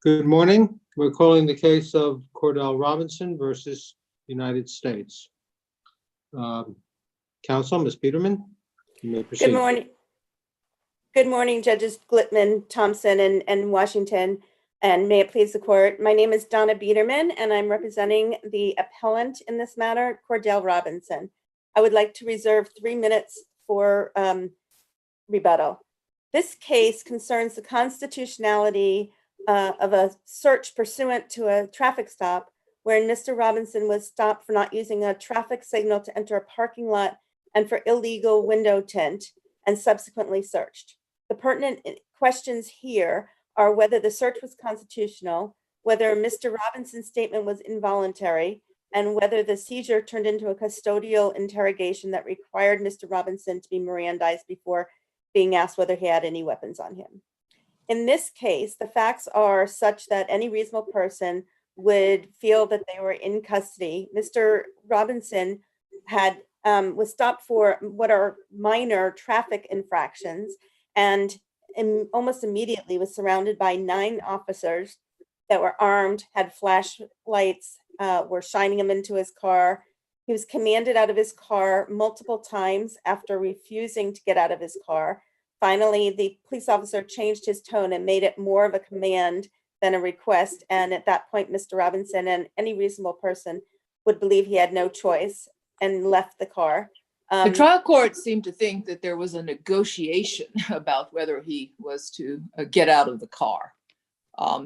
Good morning. We're calling the case of Cordell Robinson versus United States. Counsel, Ms. Peterman, you may proceed. Good morning. Good morning, Judges Glickman, Thompson, and Washington, and may it please the court. My name is Donna Biederman, and I'm representing the appellant in this matter, Cordell Robinson. I would like to reserve 3 minutes for rebuttal. This case concerns the constitutionality of a search pursuant to a traffic stop wherein Mr. Robinson was stopped for not using a traffic signal to enter a parking lot and for illegal window tint and subsequently searched. The pertinent questions here are whether the search was constitutional, whether Mr. Robinson's statement was involuntary, and whether the seizure turned into a custodial interrogation that required Mr. Robinson to be Mirandized before being asked whether he had any weapons on him. In this case, the facts are such that any reasonable person would feel that they were in custody. Mr. Robinson was stopped for what are minor traffic infractions and almost immediately was surrounded by 9 officers that were armed, had flashlights, were shining him into his car. He was commanded out of his car multiple times after refusing to get out of his car. Finally, the police officer changed his tone and made it more of a command than a request. And at that point, Mr. Robinson and any reasonable person would believe he had no choice and left the car. The trial court seemed to think that there was a negotiation about whether he was to get out of the car.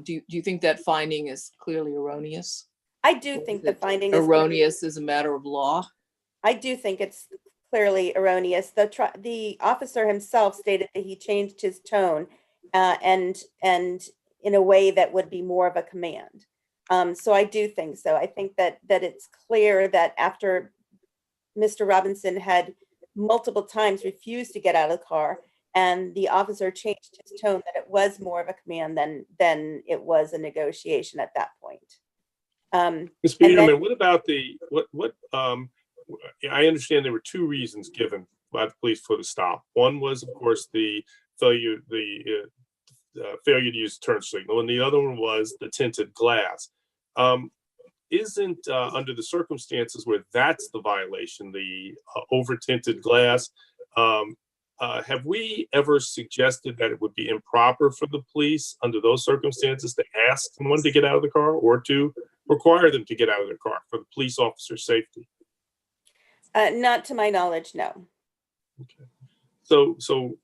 Do you think that finding is clearly erroneous? I do think the finding is erroneous as a matter of law. I do think it's clearly erroneous. The officer himself stated that he changed his tone and in a way that would be more of a command. So I do think so. I think that it's clear that after Mr. Robinson had multiple times refused to get out of the car and the officer changed his tone, that it was more of a command than it was a negotiation at that point. Ms. Peterman, what about I understand there were 2 reasons given by the police for the stop. One was, of course, the failure to use turn signal, and the other one was the tinted glass. Isn't under the circumstances where that's the violation, the over tinted glass, have we ever suggested that it would be improper for the police under those circumstances to ask someone to get out of the car or to require them to get out of their car for the police officer's safety? Not to my knowledge, no. Okay. So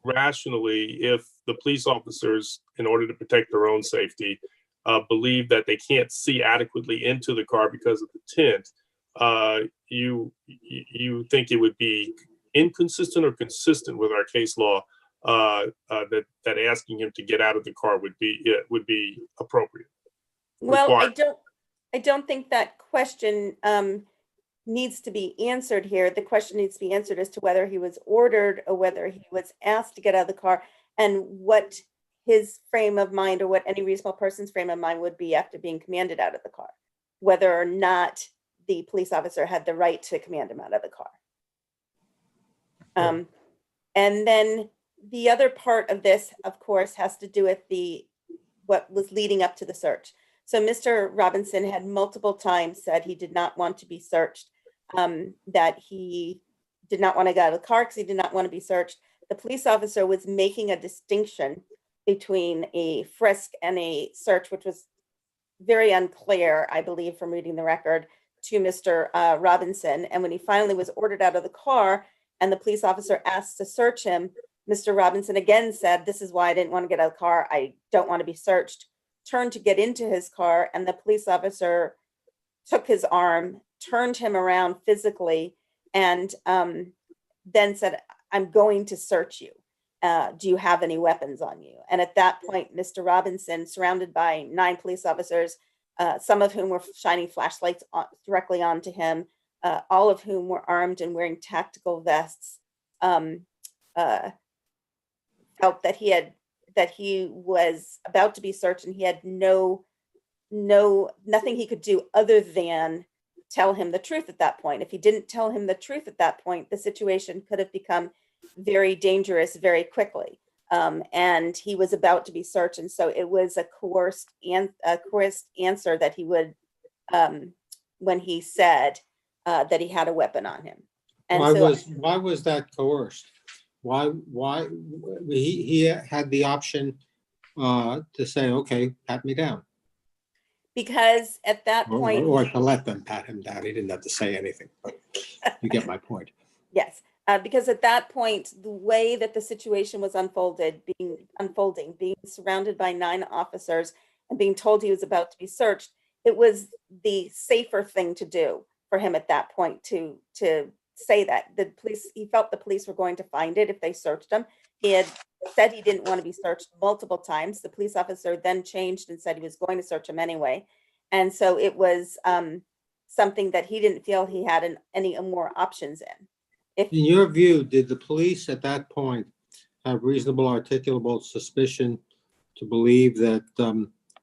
rationally, if the police officers, in order to protect their own safety, believe that they can't see adequately into the car because of the tint, you think it would be inconsistent or consistent with our case law that asking him to get out of the car would be appropriate. Well, Required. I don't think that question needs to be answered here. The question needs to be answered as to whether he was ordered or whether he was asked to get out of the car, and what his frame of mind, or what any reasonable person's frame of mind would be after being commanded out of the car, whether or not the police officer had the right to command him out of the car. And then the other part of this, of course, has to do with what was leading up to the search. So Mr. Robinson had multiple times said he did not want to be searched, that he did not want to get out of the car because he did not want to be searched. The police officer was making a distinction between a frisk and a search, which was very unclear, I believe, from reading the record, to Mr. Robinson. And when he finally was ordered out of the car and the police officer asked to search him, Mr. Robinson again said, "This is why I didn't want to get out of the car. I don't want to be searched," turned to get into his car, and the police officer took his arm, turned him around physically, and then said, "I'm going to search you. Do you have any weapons on you?" And at that point, Mr. Robinson, surrounded by 9 police officers, some of whom were shining flashlights directly onto him, all of whom were armed and wearing tactical vests, felt that he was about to be searched, and he had nothing he could do other than tell him the truth at that point. If he didn't tell him the truth at that point, the situation could have become very dangerous very quickly. And he was about to be searched. And so it was a coerced answer that he would, when he said that he had a weapon on him. And why was that coerced? Why he had the option to say, "Okay, pat me down," because at that point, or to let them pat him down. He didn't have to say anything, but you get my point. yes, because at that point, the way that the situation was unfolding, being surrounded by 9 officers and being told he was about to be searched, it was the safer thing to do for him at that point to say that he felt the police were going to find it if they searched him. He had said he didn't want to be searched multiple times. The police officer then changed and said he was going to search him anyway. And so it was something that he didn't feel he had any more options in. In your view, did the police at that point have reasonable articulable suspicion to believe that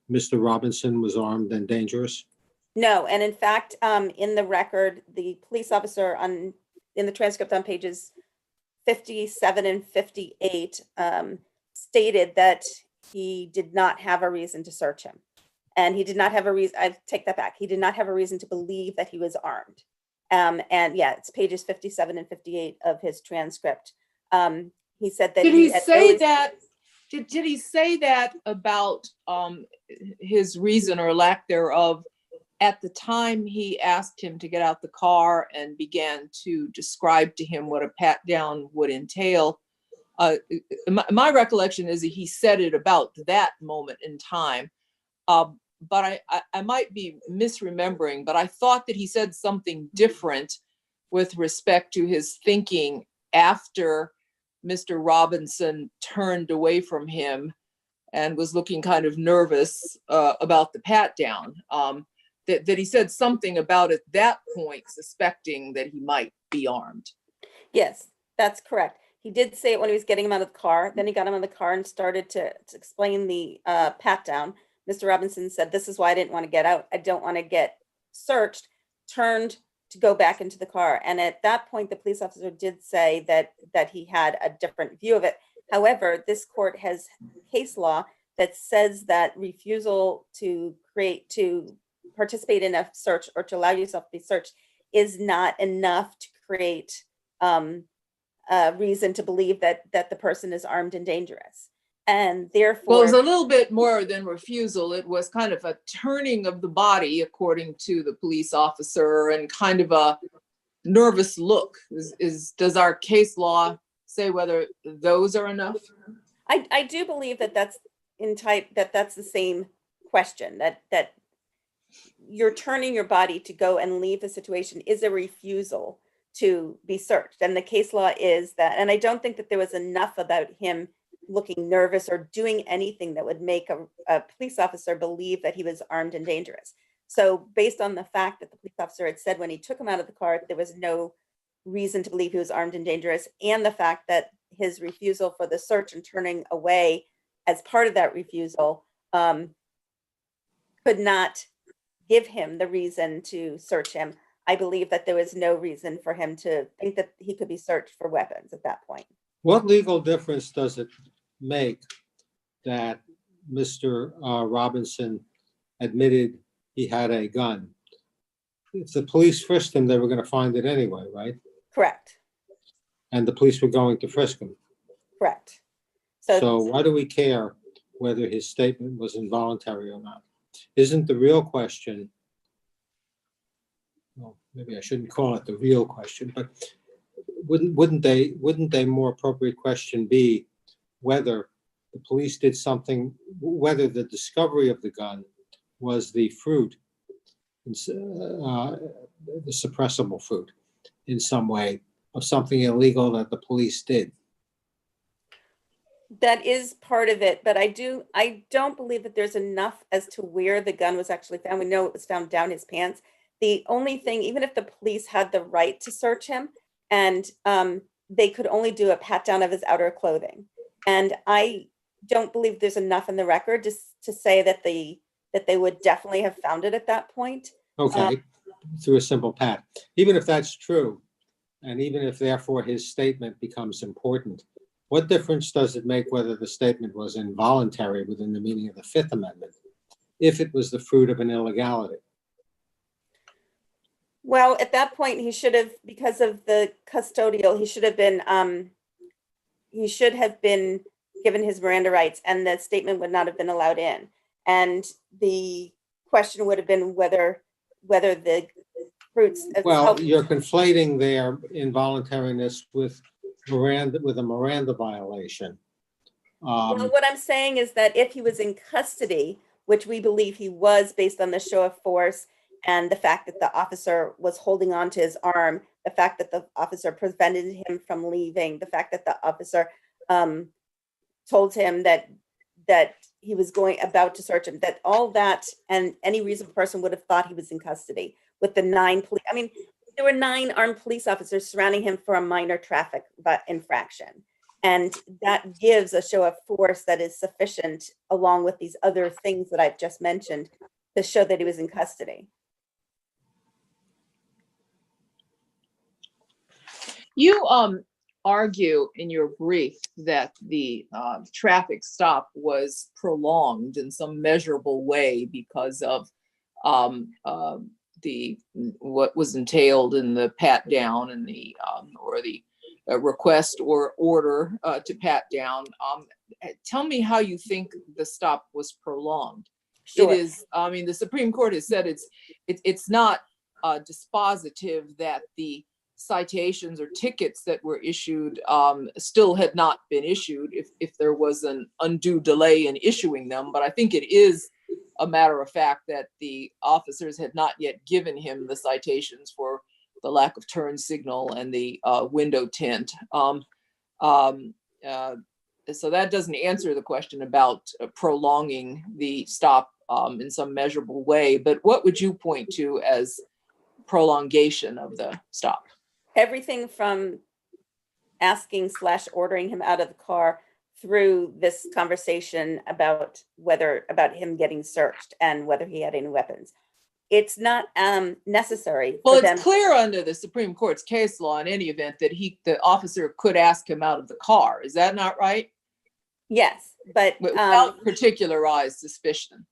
Mr. Robinson was armed and dangerous? No, and in fact, in the record, the police officer in the transcript on pages 57 and 58 stated that he did not have a reason to search him. And he did not have a reason, I take that back. He did not have a reason to believe that he was armed. And yeah, it's pages 57 and 58 of his transcript. He said that Did he say that? Did he say that about his reason or lack thereof at the time he asked him to get out the car and began to describe to him what a pat down would entail? My recollection is that he said it about that moment in time. But I might be misremembering, but I thought that he said something different with respect to his thinking after Mr. Robinson turned away from him and was looking kind of nervous about the pat down. That he said something about at that point, suspecting that he might be armed. Yes, that's correct. He did say it when he was getting him out of the car. Then he got him out of the car and started to explain the pat down. Mr. Robinson said, "This is why I didn't want to get out. I don't want to get searched," turned to go back into the car. And at that point, the police officer did say that he had a different view of it. However, this court has case law that says that refusal to participate in a search or to allow yourself to be searched is not enough to create a reason to believe that the person is armed and dangerous. And therefore, well, it was a little bit more than refusal. It was kind of a turning of the body, according to the police officer, and kind of a nervous look. Does our case law say whether those are enough? I do believe that's the same question, that you're turning your body to go and leave the situation is a refusal to be searched. And the case law is that, and I don't think that there was enough about him looking nervous or doing anything that would make a police officer believe that he was armed and dangerous. So based on the fact that the police officer had said when he took him out of the car, there was no reason to believe he was armed and dangerous, and the fact that his refusal for the search and turning away as part of that refusal could not give him the reason to search him, I believe that there was no reason for him to think that he could be searched for weapons at that point. What legal difference does it make that Mr. Robinson admitted he had a gun? If the police frisked him, they were going to find it anyway, right? Correct. And the police were going to frisk him. Correct. So why do we care whether his statement was involuntary or not? Isn't the real question, well, maybe I shouldn't call it the real question, but wouldn't a more appropriate question be whether the police did something, whether the discovery of the gun was the fruit, the suppressible fruit in some way of something illegal that the police did? That is part of it, but I don't believe that there's enough as to where the gun was actually found. We know it was found down his pants. The only thing, even if the police had the right to search him, and they could only do a pat down of his outer clothing. And I don't believe there's enough in the record just to say that they would definitely have found it at that point. Okay, through a simple pat. Even if that's true, and even if therefore his statement becomes important, what difference does it make whether the statement was involuntary within the meaning of the Fifth Amendment if it was the fruit of an illegality? Well, at that point, he should have, because of the custodial, he should have been given his Miranda rights, and the statement would not have been allowed in. And the question would have been whether the fruits of Well, you're conflating their involuntariness with a Miranda violation. Well, what I'm saying is that if he was in custody, which we believe he was based on the show of force and the fact that the officer was holding on to his arm, the fact that the officer prevented him from leaving, the fact that the officer told him that he was about to search him, that all that and any reasonable person would have thought he was in custody with the 9 police. I mean, there were 9 armed police officers surrounding him for a minor traffic infraction. And that gives a show of force that is sufficient, along with these other things that I've just mentioned, to show that he was in custody. You argue in your brief that the traffic stop was prolonged in some measurable way because of what was entailed in the pat down and the request or order to pat down. Tell me how you think the stop was prolonged. Sure. It is, I mean, the Supreme Court has said it's not dispositive that the citations or tickets that were issued still had not been issued if there was an undue delay in issuing them. But I think it is a matter of fact that the officers had not yet given him the citations for the lack of turn signal and the window tint. So that doesn't answer the question about prolonging the stop in some measurable way. But what would you point to as prolongation of the stop? Everything from asking/ordering him out of the car through this conversation about him getting searched and whether he had any weapons. It's not necessary. Well, it's clear under the Supreme Court's case law in any event that the officer could ask him out of the car. Is that not right? Yes, but without particularized suspicion.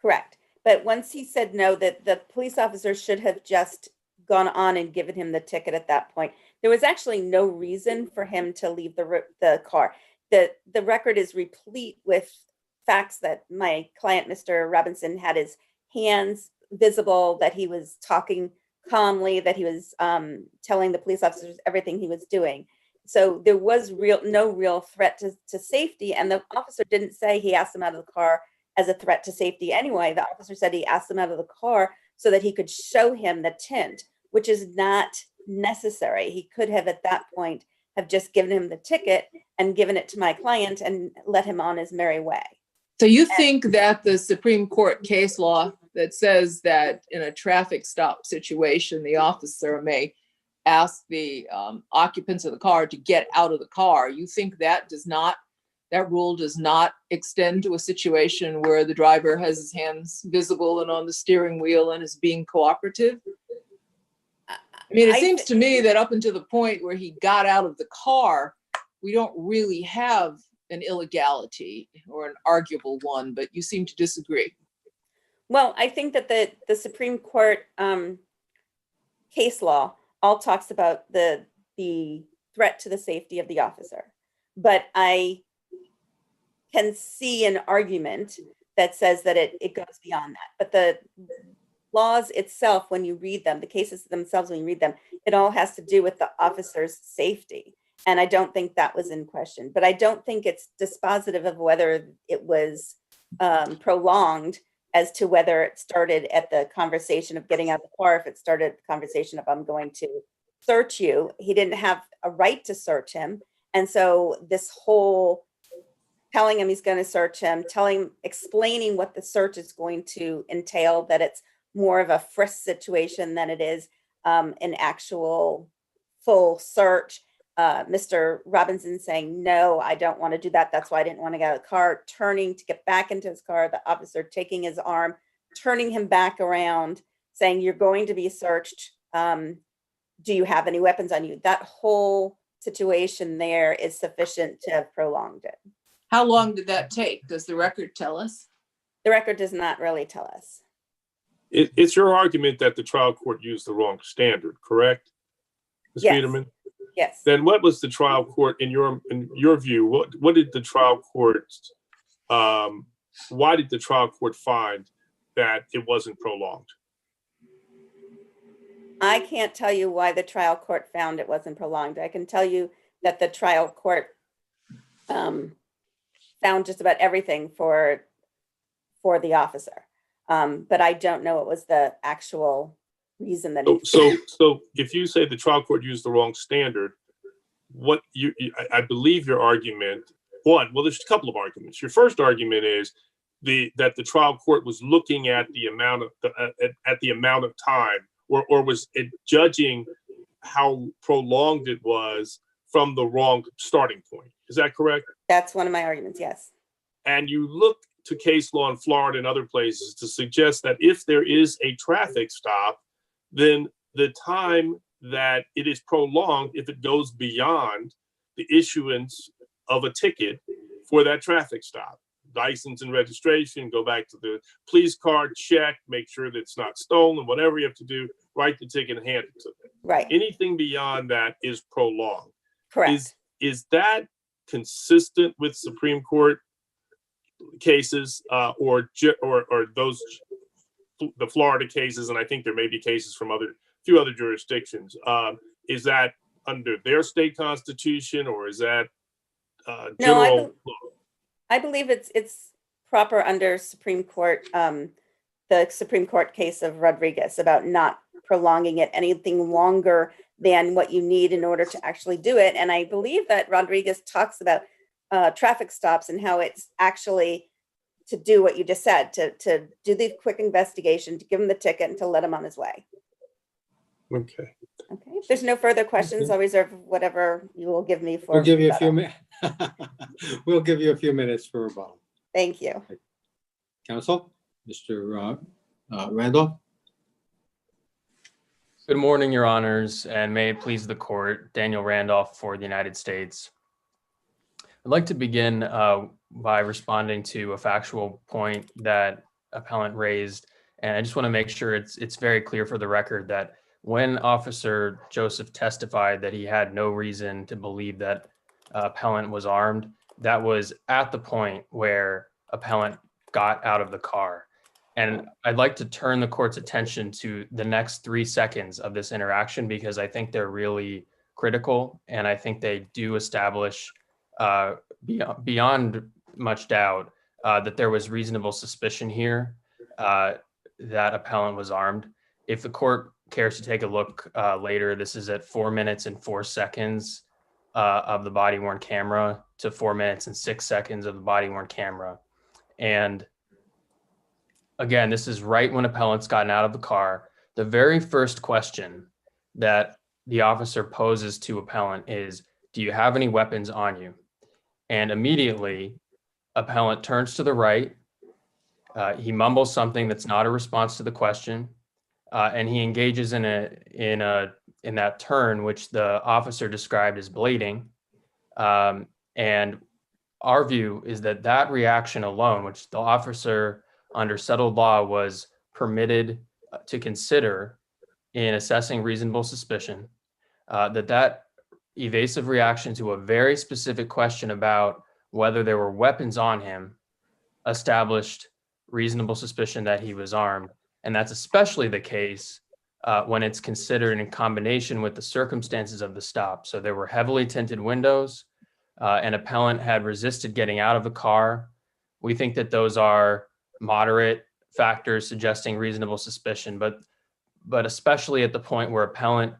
Correct. But once he said no, that the police officer should have just gone on and given him the ticket at that point. There was actually no reason for him to leave the car. The record is replete with facts that my client, Mr. Robinson, had his hands visible, that he was talking calmly, that he was telling the police officers everything he was doing. So there was no real threat to safety. And the officer didn't say he asked him out of the car as a threat to safety anyway. The officer said he asked him out of the car so that he could show him the tint, which is not necessary. He could have at that point have just given him the ticket and given it to my client and let him on his merry way. So you think that the Supreme Court case law that says that in a traffic stop situation, the officer may ask the occupants of the car to get out of the car, you think that rule does not extend to a situation where the driver has his hands visible and on the steering wheel and is being cooperative? I mean, it seems to me that up until the point where he got out of the car, we don't really have an illegality or an arguable one, but you seem to disagree. Well, I think that the Supreme Court case law all talks about the threat to the safety of the officer. But I can see an argument that says that it goes beyond that. But the laws itself, when you read them, the cases themselves, when you read them, it all has to do with the officer's safety. And I don't think that was in question. But I don't think it's dispositive of whether it was prolonged as to whether it started at the conversation of getting out of the car, if it started at the conversation of I'm going to search you. He didn't have a right to search him. And so this whole telling him he's going to search him, explaining what the search is going to entail, that it's more of a frisk situation than it is an actual full search. Mr. Robinson saying, no, I don't want to do that. That's why I didn't want to get out of the car, turning to get back into his car, the officer taking his arm, turning him back around, saying, you're going to be searched. Do you have any weapons on you? That whole situation there is sufficient to have prolonged it. How long did that take? Does the record tell us? The record does not really tell us. It's your argument that the trial court used the wrong standard, correct? Ms. Yes. Biederman? Yes. Then what was the trial court, in your view, what did the trial court, why did the trial court find that it wasn't prolonged? I can't tell you why the trial court found it wasn't prolonged. I can tell you that the trial court found just about everything for the officer. But I don't know what was the actual reason that so if you say the trial court used the wrong standard, I believe your argument, there's a couple of arguments. Your first argument is that the trial court was looking at the amount of time or was it judging how prolonged it was from the wrong starting point. Is that correct? That's one of my arguments, yes. And you look to case law in Florida and other places to suggest that if there is a traffic stop, then the time that it is prolonged, if it goes beyond the issuance of a ticket for that traffic stop, license and registration, go back to the police card, check, make sure that it's not stolen, whatever you have to do, write the ticket and hand it to them. Right. Anything beyond that is prolonged. Correct. Is that consistent with Supreme Court cases or those the Florida cases, and I think there may be cases from few other jurisdictions? Is that under their state constitution, or is that general law? I believe it's proper under Supreme Court, the Supreme Court case of Rodriguez about not prolonging it anything longer than what you need in order to actually do it. And I believe that Rodriguez talks about traffic stops and how it's actually to do what you just said, to do the quick investigation, to give him the ticket and to let him on his way. Okay. Okay. If there's no further questions, I'll reserve whatever you will give me for. We'll give you a few minutes. We'll give you a few minutes for rebuttal. Thank you. Counsel, Mr. Randolph. Good morning, Your Honors, and may it please the court, Daniel Randolph for the United States. I'd like to begin by responding to a factual point that appellant raised, and I just want to make sure it's very clear for the record that when Officer Joseph testified that he had no reason to believe that appellant was armed, that was at the point where appellant got out of the car. And I'd like to turn the court's attention to the next 3 seconds of this interaction because I think they're really critical, and I think they do establish beyond much doubt that there was reasonable suspicion here that appellant was armed. If the court cares to take a look later, this is at 4 minutes and 4 seconds of the body worn camera to 4 minutes and 6 seconds of the body worn camera. And again, this is right when appellant's gotten out of the car. The very first question that the officer poses to appellant is, do you have any weapons on you? And immediately, appellant turns to the right. He mumbles something that's not a response to the question, and he engages in that turn, which the officer described as blading. And our view is that that reaction alone, which the officer under settled law was permitted to consider in assessing reasonable suspicion, that evasive reaction to a very specific question about whether there were weapons on him established reasonable suspicion that he was armed. And that's especially the case when it's considered in combination with the circumstances of the stop. So there were heavily tinted windows. An appellant had resisted getting out of the car. We think that those are moderate factors suggesting reasonable suspicion, but especially at the point where appellant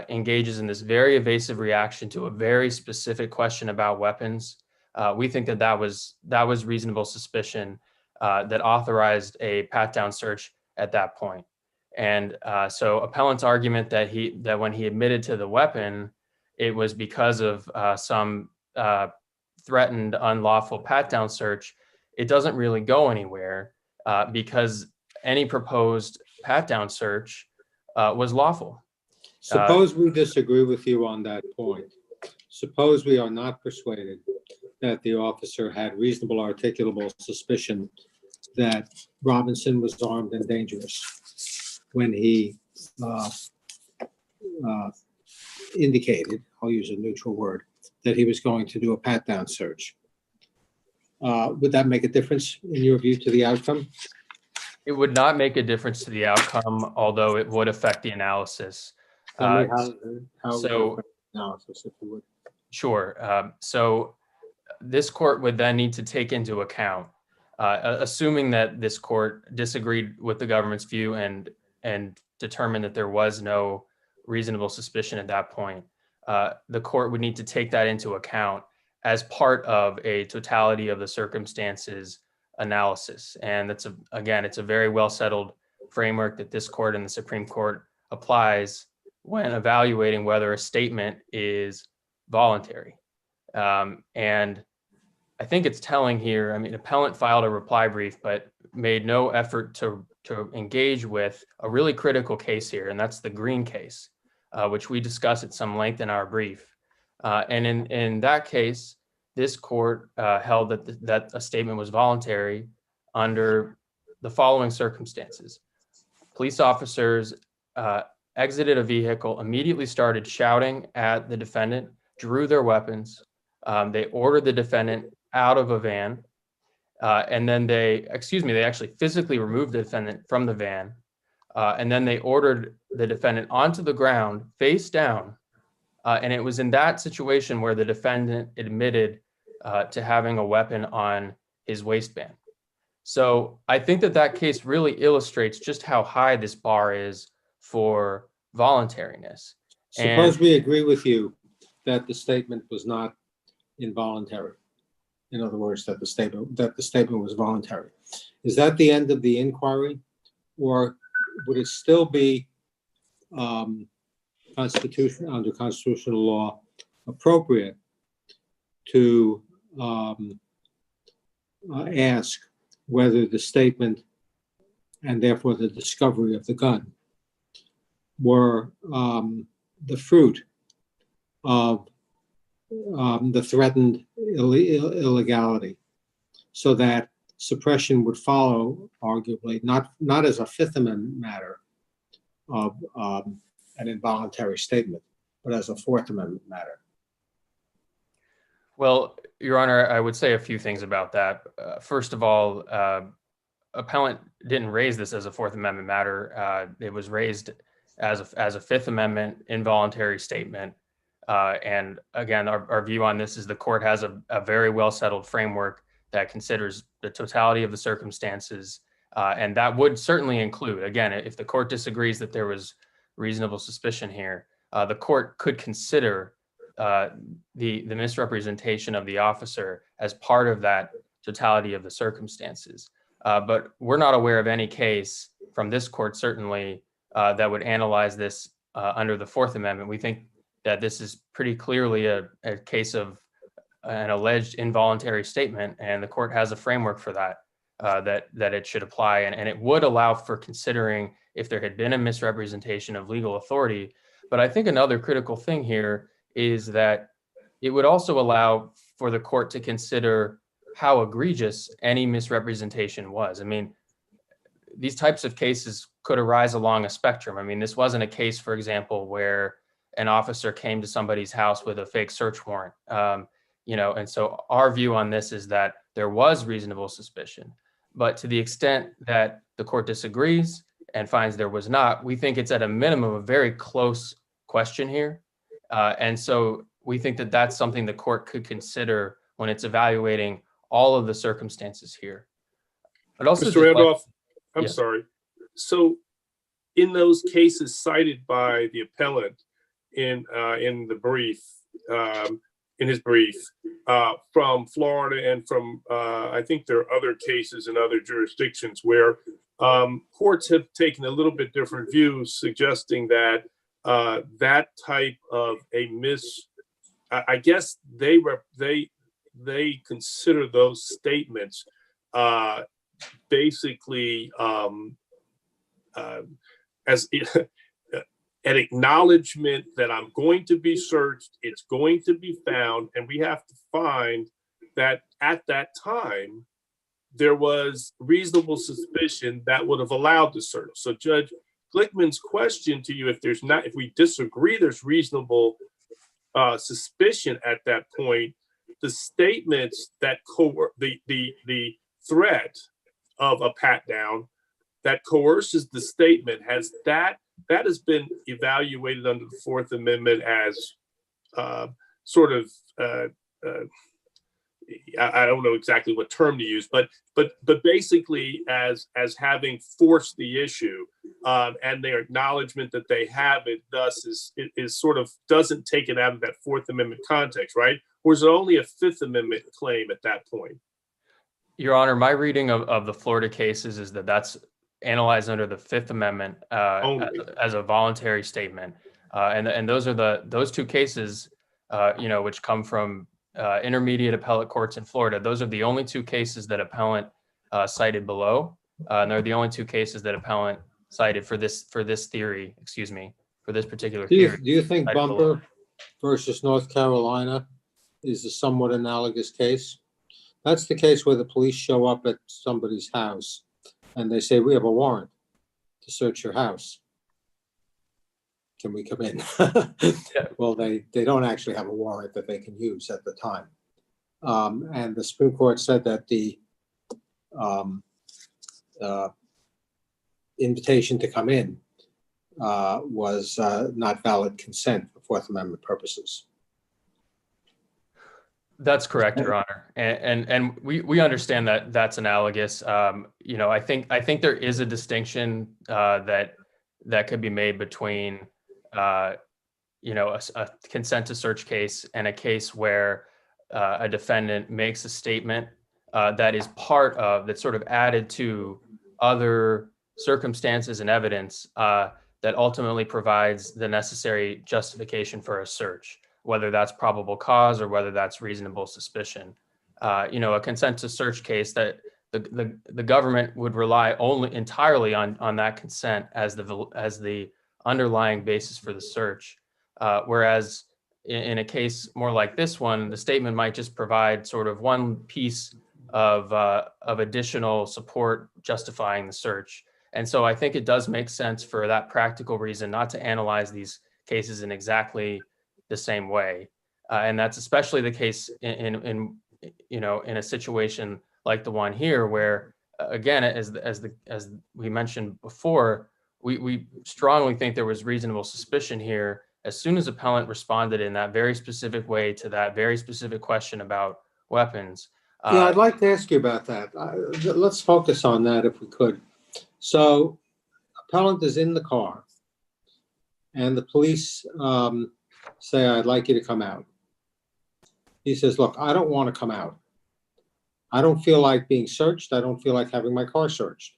engages in this very evasive reaction to a very specific question about weapons, we think that was reasonable suspicion that authorized a pat-down search at that point. And so appellant's argument that when he admitted to the weapon, it was because of some threatened unlawful pat-down search, it doesn't really go anywhere because any proposed pat-down search was lawful. Suppose we disagree with you on that point. Suppose we are not persuaded that the officer had reasonable articulable suspicion that Robinson was armed and dangerous when he indicated, I'll use a neutral word, that he was going to do a pat-down search. Would that make a difference in your view to the outcome? It would not make a difference to the outcome, although it would affect the analysis. Tell me how it would so- affect the analysis, if you would. Sure. So this court would then need to take into account, assuming that this court disagreed with the government's view and determined that there was no reasonable suspicion at that point, the court would need to take that into account as part of a totality of the circumstances analysis. And it's a very well settled framework that this court and the Supreme Court applies when evaluating whether a statement is voluntary. And I think it's telling here, appellant filed a reply brief, but made no effort to engage with a really critical case here, and that's the Green case, which we discuss at some length in our brief. And in that case, this court held that a statement was voluntary under the following circumstances. Police officers exited a vehicle, immediately started shouting at the defendant, drew their weapons. They ordered the defendant out of a van. And then they actually physically removed the defendant from the van. And then they ordered the defendant onto the ground, face down. And it was in that situation where the defendant admitted to having a weapon on his waistband. So I think that case really illustrates just how high this bar is for voluntariness. Suppose we agree with you that the statement was not involuntary. In other words, that the statement was voluntary. Is that the end of the inquiry, or would it still be under constitutional law appropriate to ask whether the statement and therefore the discovery of the gun were the fruit of the threatened illegality, so that suppression would follow, arguably, not as a Fifth Amendment matter of an involuntary statement, but as a Fourth Amendment matter? Well, Your Honor, I would say a few things about that. First of all, appellant didn't raise this as a Fourth Amendment matter. It was raised as a Fifth Amendment involuntary statement. And again, our view on this is the court has a very well settled framework that considers the totality of the circumstances. And that would certainly include, again, if the court disagrees that there was reasonable suspicion here, the court could consider the misrepresentation of the officer as part of that totality of the circumstances. But we're not aware of any case from this court, certainly, that would analyze this under the Fourth Amendment. We think that this is pretty clearly a case of an alleged involuntary statement, and the court has a framework for that, that it should apply. And it would allow for considering if there had been a misrepresentation of legal authority. But I think another critical thing here is that it would also allow for the court to consider how egregious any misrepresentation was. I mean, these types of cases could arise along a spectrum. I mean, this wasn't a case, for example, where an officer came to somebody's house with a fake search warrant. And so our view on this is that there was reasonable suspicion. But to the extent that the court disagrees and finds there was not, we think it's at a minimum a very close question here. And so we think that that's something the court could consider when it's evaluating all of the circumstances here. But also, Mr. Randolph, I'm Yes. sorry. So in those cases cited by the appellant in the brief, in his brief, from Florida and from, I think there are other cases in other jurisdictions where courts have taken a little bit different views, suggesting that that type of a I guess they consider those statements basically as an acknowledgement that I'm going to be searched, it's going to be found, and we have to find that at that time there was reasonable suspicion that would have allowed the search. So Judge Glickman's question to you, if we disagree there's reasonable suspicion at that point, the statements that the threat of a pat down that coerces the statement, that has been evaluated under the Fourth Amendment as sort of I don't know exactly what term to use, but basically as having forced the issue, and their acknowledgement that they have it, thus is sort of doesn't take it out of that Fourth Amendment context, right? Or is it only a Fifth Amendment claim at that point? Your Honor, my reading of the Florida cases is that that's analyzed under the Fifth Amendment as a voluntary statement, and those two cases, which come from intermediate appellate courts in Florida. Those are the only two cases that appellant cited below, and they're the only two cases that appellant cited for this theory. Excuse me, for this particular theory. Do you think Bumper versus North Carolina is a somewhat analogous case? That's the case where the police show up at somebody's house and they say, "We have a warrant to search your house. Can we come in?" Well, they don't actually have a warrant that they can use at the time. And the Supreme Court said that the invitation to come in was not valid consent for Fourth Amendment purposes. That's correct, Your Honor, and we understand that that's analogous. I think there is a distinction that could be made between a consent to search case and a case where a defendant makes a statement that is that's sort of added to other circumstances and evidence that ultimately provides the necessary justification for a search, whether that's probable cause or whether that's reasonable suspicion. A consent to search case that the government would rely entirely on that consent as the underlying basis for the search, whereas in a case more like this one, the statement might just provide sort of one piece of additional support justifying the search. And so I think it does make sense for that practical reason not to analyze these cases in exactly the same way, and that's especially the case in a situation like the one here, where again, as we mentioned before, we strongly think there was reasonable suspicion here as soon as appellant responded in that very specific way to that very specific question about weapons. Yeah, I'd like to ask you about that. Let's focus on that if we could. So, appellant is in the car. and the police say, I'd like you to come out. He says, look, I don't want to come out. I don't feel like being searched. I don't feel like having my car searched.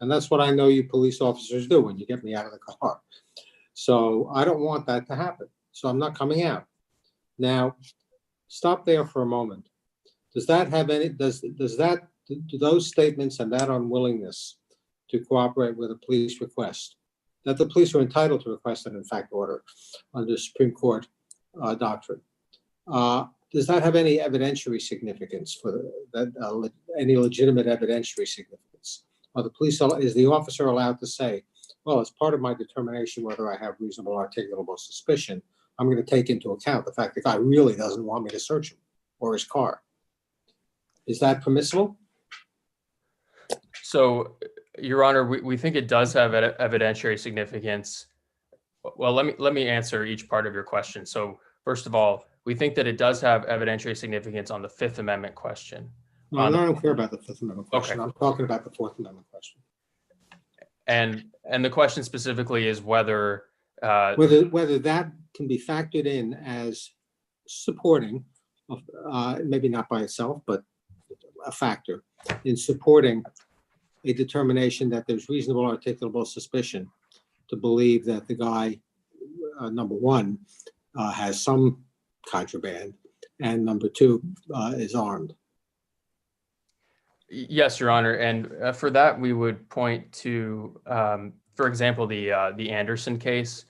And that's what I know you police officers do when you get me out of the car. So I don't want that to happen. So I'm not coming out. Now, stop there for a moment. Does that have any, do those statements and that unwillingness to cooperate with a police request, that the police are entitled to request and in fact order under Supreme Court doctrine, does that have any evidentiary significance for any legitimate evidentiary significance? Or is the officer allowed to say, well, as part of my determination whether I have reasonable articulable suspicion, I'm going to take into account the fact the guy really doesn't want me to search him or his car. Is that permissible? So, Your Honor, we think it does have evidentiary significance. Well, let me answer each part of your question. So, first of all, we think that it does have evidentiary significance on the Fifth Amendment question. No, I don't care about the Fifth Amendment question. Okay. I'm talking about the Fourth Amendment question. And the question specifically is whether whether that can be factored in as supporting, maybe not by itself, but a factor in supporting a determination that there's reasonable articulable suspicion to believe that the guy, number one, has some contraband, and number two, is armed. Yes, Your Honor. And for that, we would point to, for example, the Anderson case,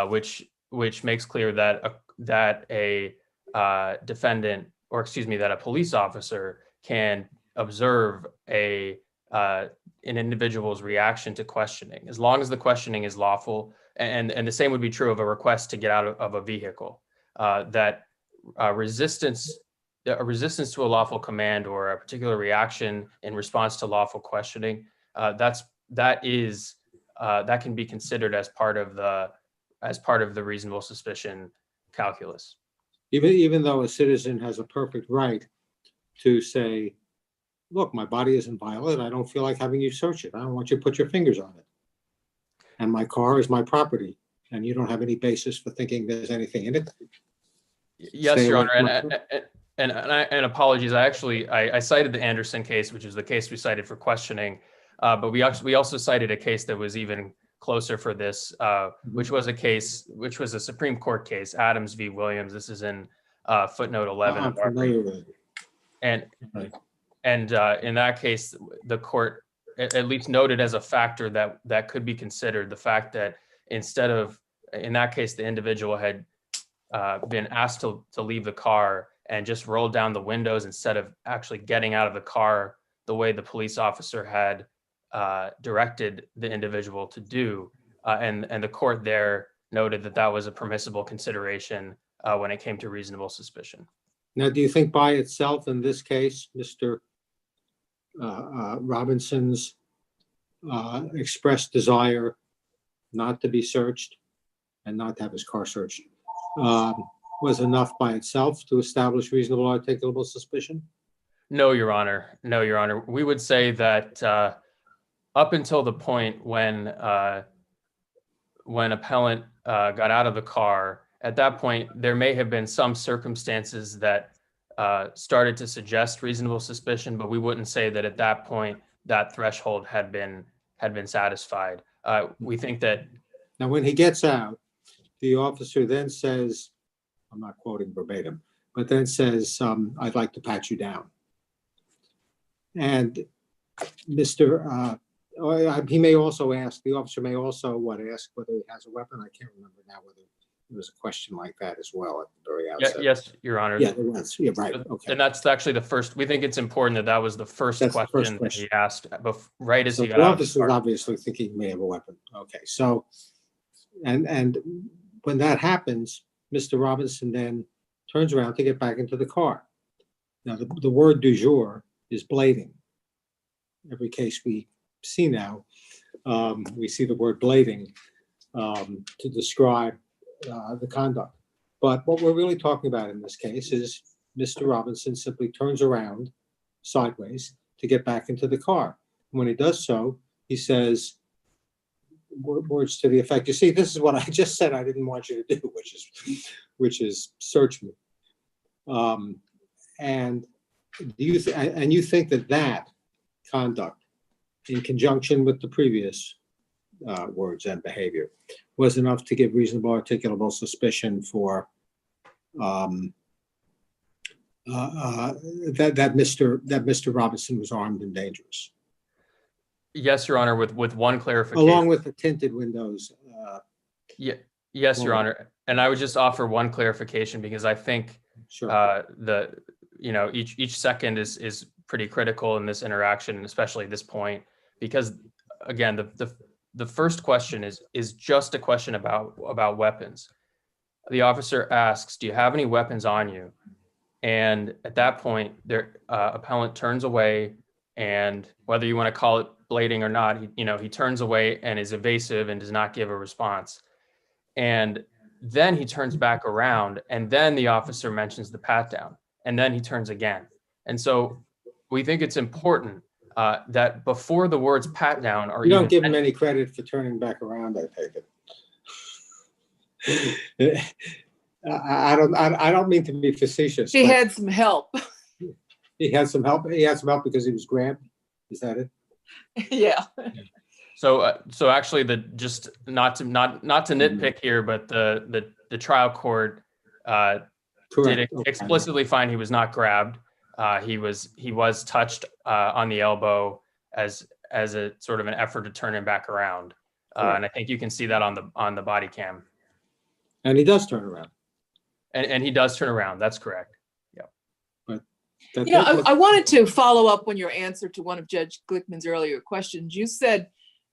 which makes clear that a defendant, or excuse me, that a police officer can observe an individual's reaction to questioning, as long as the questioning is lawful. And the same would be true of a request to get out of a vehicle. That resistance to a lawful command or a particular reaction in response to lawful questioning, that can be considered as part of the reasonable suspicion calculus. Even though a citizen has a perfect right to say, look, my body isn't violent. I don't feel like having you search it. I don't want you to put your fingers on it. And my car is my property, and you don't have any basis for thinking there's anything in it. Yes, Your Honor, and apologies. I cited the Anderson case, which is the case we cited for questioning, but we also cited a case that was even closer for this, which was a Supreme Court case, Adams v. Williams. This is in footnote 11 of our brief. And in that case, the court at least noted as a factor that could be considered the fact that in that case, the individual had been asked to leave the car and just rolled down the windows instead of actually getting out of the car the way the police officer had directed the individual to do. And the court there noted that was a permissible consideration when it came to reasonable suspicion. Now, do you think by itself in this case, Mr. Robinson's expressed desire not to be searched and not to have his car searched was enough by itself to establish reasonable articulable suspicion? No, Your Honor. No, Your Honor. We would say that up until the point when appellant got out of the car, at that point, there may have been some circumstances that started to suggest reasonable suspicion, but we wouldn't say that at that point that threshold had been satisfied. We think that now when he gets out, the officer then says, I'm not quoting verbatim, but then says, I'd like to pat you down. And he may also ask, the officer may also ask whether he has a weapon. I can't remember now whether there was a question like that as well at the very outset. Yes, Your Honor. Yeah, there was. Yeah, right. Okay. And that's actually the first. We think it's important that was the first question that he asked right as he got out. The officer is obviously thinking he may have a weapon. Okay, so and when that happens, Mr. Robinson then turns around to get back into the car. Now, the word du jour is blading. Every case we see now, we see the word blading to describe the conduct. But what we're really talking about in this case is Mr. Robinson simply turns around sideways to get back into the car. When he does so, he says, words to the effect, you see, this is what I just said I didn't want you to do, which is search me. And do you and you think that conduct, in conjunction with the previous words and behavior, was enough to give reasonable articulable suspicion for that Mr. Robinson was armed and dangerous? Yes, Your Honor, with one clarification. Along with the tinted windows. Yeah, yes, Your Honor. And I would just offer one clarification, because I think Sure. each second is pretty critical in this interaction, and especially at this point, because again, the first question is just a question about weapons. The officer asks, "Do you have any weapons on you?" And at that point, their appellant turns away, and whether you want to call it blading or not, he turns away and is evasive and does not give a response. And then he turns back around, and then the officer mentions the pat down, and then he turns again. And so we think it's important that before the words pat down are You don't even give him any credit for turning back around, I take it. I don't mean to be facetious. He but had some help. he had some help. He had some help because he was grabbed. Is that it? Yeah. So actually, just not to nitpick here, but the trial court did explicitly find he was not grabbed. He was touched on the elbow as a sort of an effort to turn him back around, and I think you can see that on the body cam. And he does turn around. And he does turn around. That's correct. Yeah. But I wanted to follow up on your answer to one of Judge Glickman's earlier questions. You said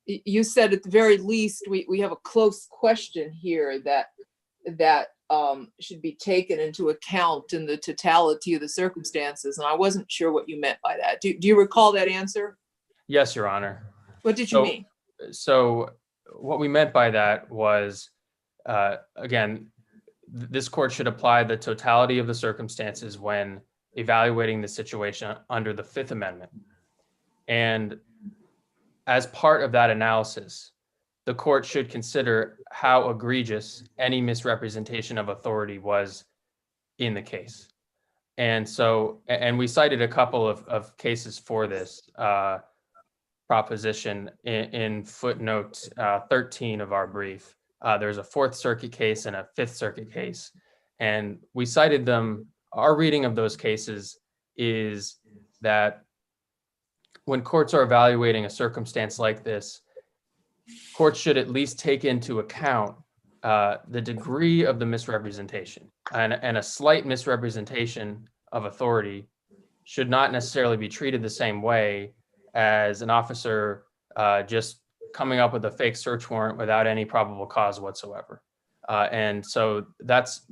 at the very least we have a close question here that should be taken into account in the totality of the circumstances, and I wasn't sure what you meant by that. Do you recall that answer? Yes, Your Honor. What did you mean? So what we meant by that was, again, this court should apply the totality of the circumstances when evaluating the situation under the Fifth Amendment. And as part of that analysis, the court should consider how egregious any misrepresentation of authority was in the case. And so, and we cited a couple of cases for this proposition in footnote 13 of our brief. There's a Fourth Circuit case and a Fifth Circuit case, and we cited them. Our reading of those cases is that when courts are evaluating a circumstance like this, courts should at least take into account the degree of the misrepresentation, and a slight misrepresentation of authority should not necessarily be treated the same way as an officer just coming up with a fake search warrant without any probable cause whatsoever. And so that's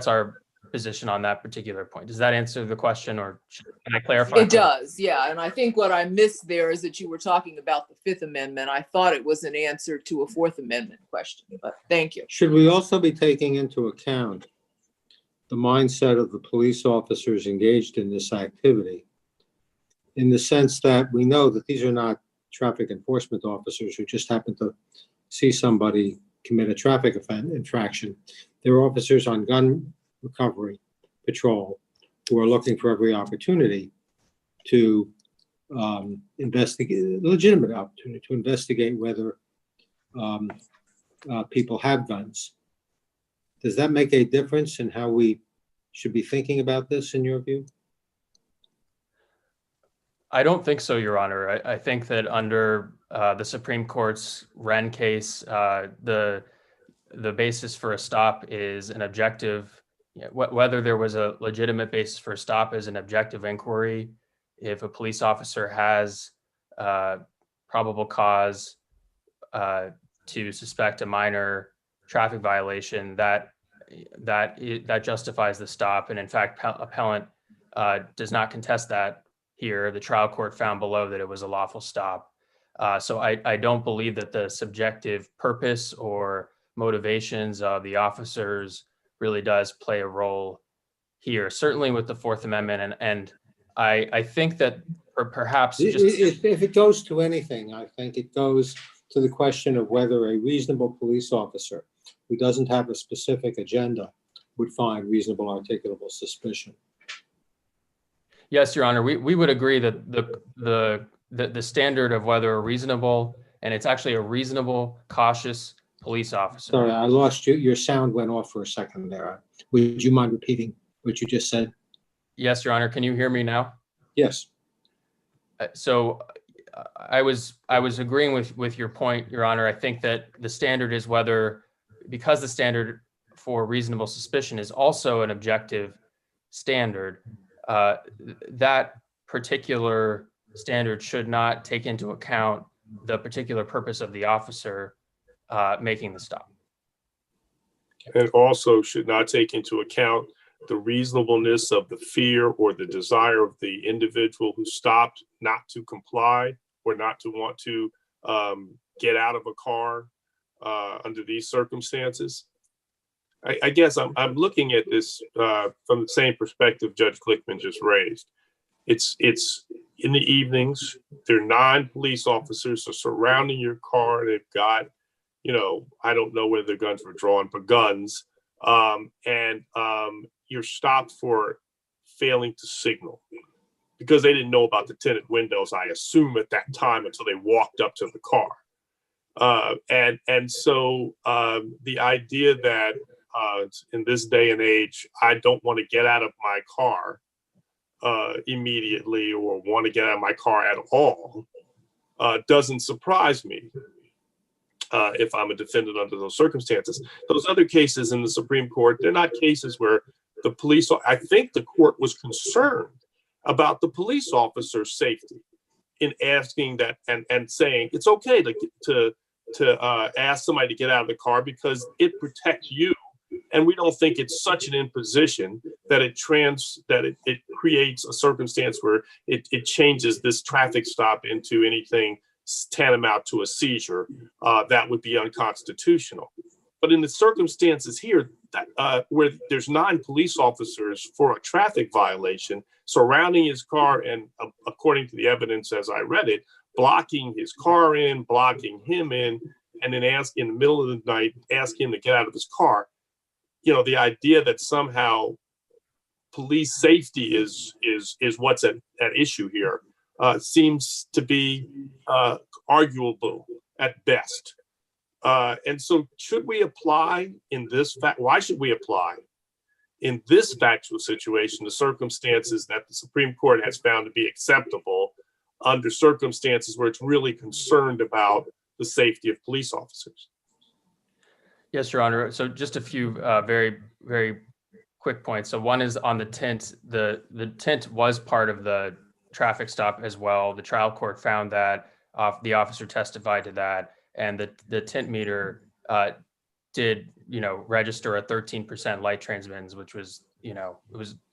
our position on that particular point. Does that answer the question, or can I clarify? It does, yeah. And I think what I missed there is that you were talking about the Fifth Amendment. I thought it was an answer to a Fourth Amendment question, but thank you. Should we also be taking into account the mindset of the police officers engaged in this activity, in the sense that we know that these are not traffic enforcement officers who just happen to see somebody commit a traffic infraction? They're officers on gun recovery patrol who are looking for every opportunity to investigate, legitimate opportunity to investigate whether people have guns. Does that make a difference in how we should be thinking about this, in your view? I don't think so, Your Honor. I think that under the Supreme Court's Wren case, the basis for a stop is an objective, whether there was a legitimate basis for a stop is an objective inquiry. If a police officer has probable cause to suspect a minor traffic violation, that justifies the stop. And in fact, appellant does not contest that here. The trial court found below that it was a lawful stop. So I don't believe that the subjective purpose or motivations of the officers really does play a role here, certainly with the Fourth Amendment. And I think that perhaps just If it goes to anything, I think it goes to the question of whether a reasonable police officer who doesn't have a specific agenda would find reasonable articulable suspicion. yes, Your Honor, we would agree that the standard of whether a reasonable, and it's actually a reasonable, cautious police officer. Sorry, I lost you. Your sound went off for a second there. Would you mind repeating what you just said? Yes, Your Honor, can you hear me now? Yes. So I was agreeing with your point, Your Honor. I think that the standard is whether, because the standard for reasonable suspicion is also an objective standard, that particular standard should not take into account the particular purpose of the officer making the stop. And also should not take into account the reasonableness of the fear or the desire of the individual who stopped not to comply or not to want to get out of a car under these circumstances. I guess I'm looking at this from the same perspective Judge Glickman just raised. It's in the evenings, there are 9 police officers are surrounding your car. They've got, I don't know whether the guns were drawn, but guns. And you're stopped for failing to signal because they didn't know about the tinted windows, I assume, at that time until they walked up to the car. And so the idea that in this day and age, I don't want to get out of my car immediately or want to get out of my car at all doesn't surprise me if I'm a defendant under those circumstances. Those other cases in the Supreme Court, they're not cases where the police, I think the court was concerned about the police officer's safety in asking that and saying it's okay to ask somebody to get out of the car because it protects you. And we don't think it's such an imposition that it creates a circumstance where it changes this traffic stop into anything tantamount to a seizure that would be unconstitutional. But in the circumstances here, where there's 9 police officers for a traffic violation surrounding his car and, according to the evidence as I read it, blocking his car in, blocking him in, and then in the middle of the night, ask him to get out of his car. The idea that somehow police safety is what's at issue here seems to be arguable at best. And so should we apply in this fact? Why should we apply in this factual situation the circumstances that the Supreme Court has found to be acceptable under circumstances where it's really concerned about the safety of police officers? Yes, Your Honor. So just a few very, very quick points. So one is on the tint. The tint was part of the traffic stop as well. The trial court found that the officer testified to that, and the tint meter did register a 13% light transmittance, which was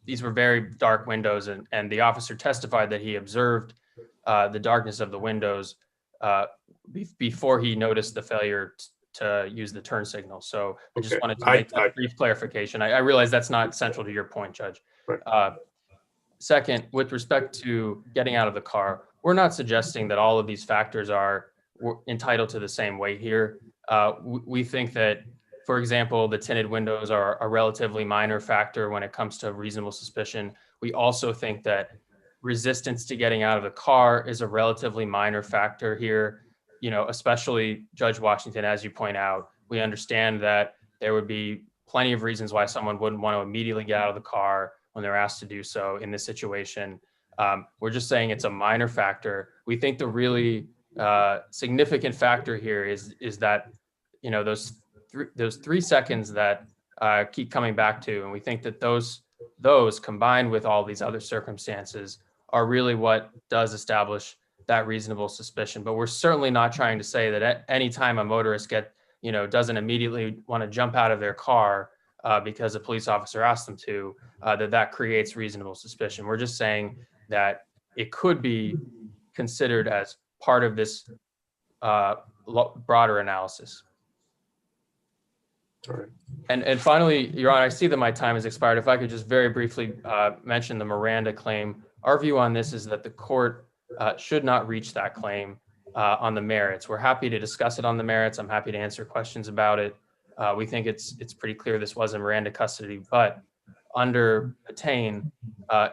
these were very dark windows, and the officer testified that he observed the darkness of the windows before he noticed the failure to use the turn signal. So I just wanted to make that brief clarification. I realize that's not central to your point, Judge. Right. Second, with respect to getting out of the car, we're not suggesting that all of these factors are entitled to the same weight here. We think that, for example, the tinted windows are a relatively minor factor when it comes to reasonable suspicion. We also think that resistance to getting out of the car is a relatively minor factor here. Especially Judge Washington, as you point out, we understand that there would be plenty of reasons why someone wouldn't want to immediately get out of the car when they're asked to do so in this situation. We're just saying it's a minor factor. We think the really significant factor here is that, those 3 seconds that keep coming back to, and we think that those combined with all these other circumstances are really what does establish that reasonable suspicion. But we're certainly not trying to say that at any time a motorist doesn't immediately want to jump out of their car because a police officer asked them to, that creates reasonable suspicion. We're just saying that it could be considered as part of this broader analysis. All right. And finally, Your Honor, I see that my time has expired. If I could just very briefly mention the Miranda claim. Our view on this is that the court should not reach that claim on the merits. We're happy to discuss it on the merits. I'm happy to answer questions about it. We think it's pretty clear this was in Miranda custody, but under Patain,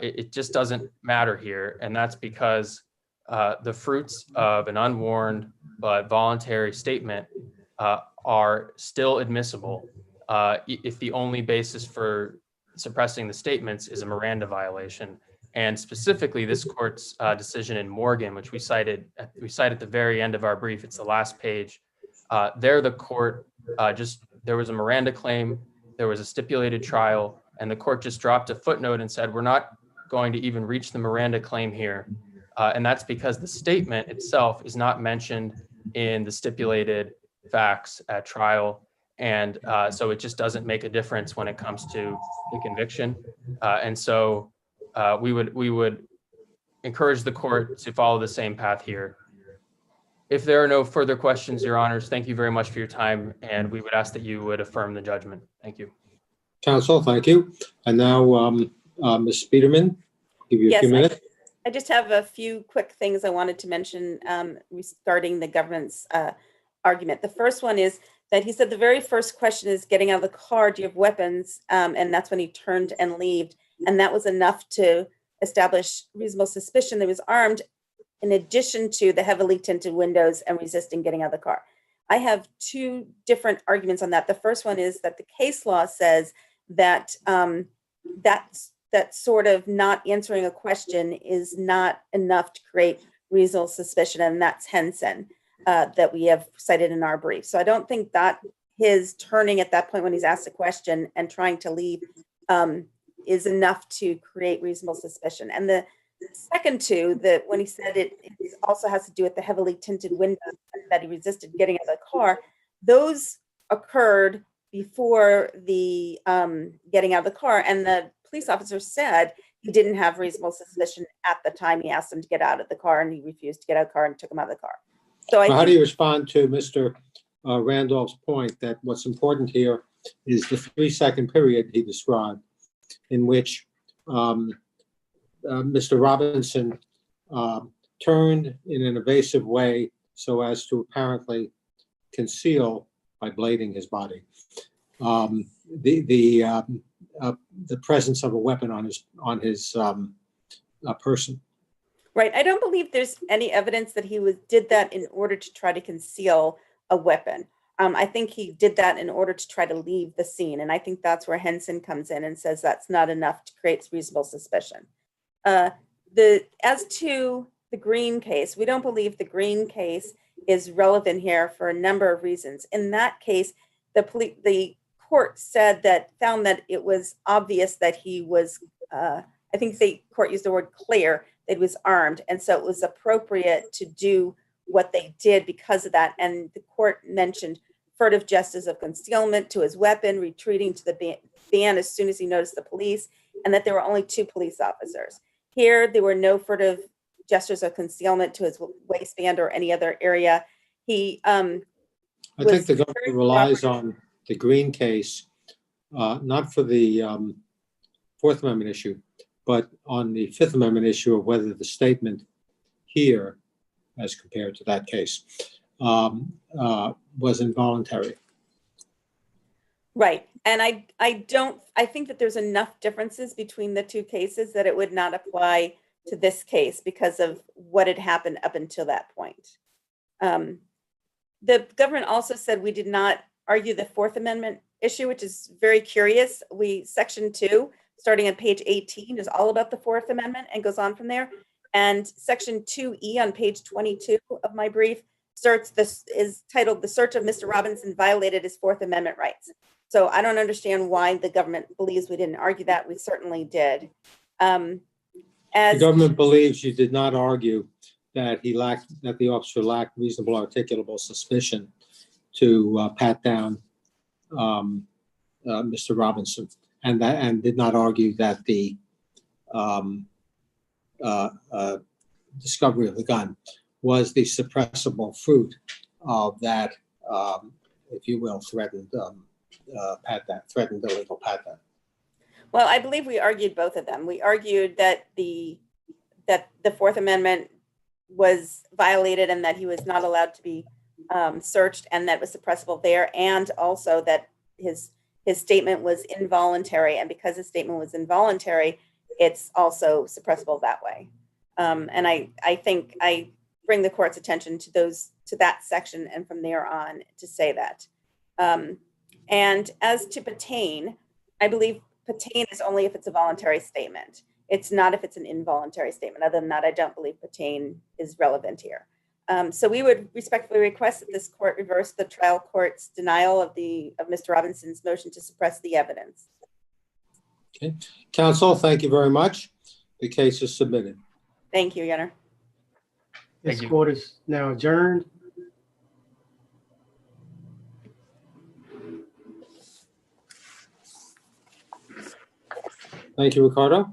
it just doesn't matter here. And that's because the fruits of an unwarned but voluntary statement are still admissible if the only basis for suppressing the statements is a Miranda violation. And specifically, this court's decision in Morgan, which we cite at the very end of our brief, it's the last page. There, the court there was a Miranda claim, there was a stipulated trial, and the court just dropped a footnote and said, we're not going to even reach the Miranda claim here. And that's because the statement itself is not mentioned in the stipulated facts at trial. And so it just doesn't make a difference when it comes to the conviction. And so we would encourage the court to follow the same path here. If there are no further questions, Your Honors, thank you very much for your time, and we would ask that you would affirm the judgment. Thank you. Counsel, thank you. And now, Ms. Biederman, give you a few minutes. I just have a few quick things I wanted to mention regarding the government's argument. The first one is that he said the very first question is getting out of the car, do you have weapons? And that's when he turned and left. And that was enough to establish reasonable suspicion that he was armed, in addition to the heavily tinted windows and resisting getting out of the car. I have two different arguments on that. The first one is that the case law says that that sort of not answering a question is not enough to create reasonable suspicion, and that's Henson that we have cited in our brief. So I don't think that his turning at that point when he's asked a question and trying to leave is enough to create reasonable suspicion. And the second two, that when he said it also has to do with the heavily tinted windows that he resisted getting out of the car, those occurred before the getting out of the car, and the police officer said he didn't have reasonable suspicion at the time he asked him to get out of the car, and he refused to get out of the car and took him out of the car. So how do you respond to Mr. Randolph's point that what's important here is the 3-second period he described in which Mr. Robinson turned in an evasive way so as to apparently conceal, by blading his body, the presence of a weapon on his person? Right. I don't believe there's any evidence that he did that in order to try to conceal a weapon. I think he did that in order to try to leave the scene. And I think that's where Henson comes in and says that's not enough to create reasonable suspicion. As to the Green case, we don't believe the Green case is relevant here for a number of reasons. In that case, the court found that it was obvious that he was, I think the court used the word clear, that he was armed. And so it was appropriate to do what they did because of that. And the court mentioned furtive gestures of concealment to his weapon, retreating to the van as soon as he noticed the police, and that there were only 2 police officers. Here, there were no furtive gestures of concealment to his waistband or any other area. I think the government relies on the Green case, not for the Fourth Amendment issue, but on the Fifth Amendment issue of whether the statement here, as compared to that case, was involuntary. Right. And I think that there's enough differences between the 2 cases that it would not apply to this case because of what had happened up until that point. The government also said we did not argue the Fourth Amendment issue, which is very curious. Section 2, starting on page 18, is all about the Fourth Amendment and goes on from there. And section 2E on page 22 of my brief is titled "The Search of Mr. Robinson Violated His Fourth Amendment Rights." So I don't understand why the government believes we didn't argue that. We certainly did. The government believes you did not argue that the officer lacked reasonable articulable suspicion to pat down Mr. Robinson, and did not argue that the discovery of the gun was the suppressible fruit of that, if you will, threatened illegal pat down. Well, I believe we argued both of them. We argued that the Fourth Amendment was violated and that he was not allowed to be searched, and that was suppressible there, and also that his statement was involuntary, and because his statement was involuntary, it's also suppressible that way. And I think I bring the court's attention to that section, and from there on to say that. And as to pertain, I believe pertain is only if it's a voluntary statement. It's not if it's an involuntary statement. Other than that, I don't believe pertain is relevant here. So we would respectfully request that this court reverse the trial court's denial of Mr. Robinson's motion to suppress the evidence. Okay. Counsel, thank you very much. The case is submitted. Thank you, Your Honor. Thank This you. court is now adjourned. Thank you, Ricardo.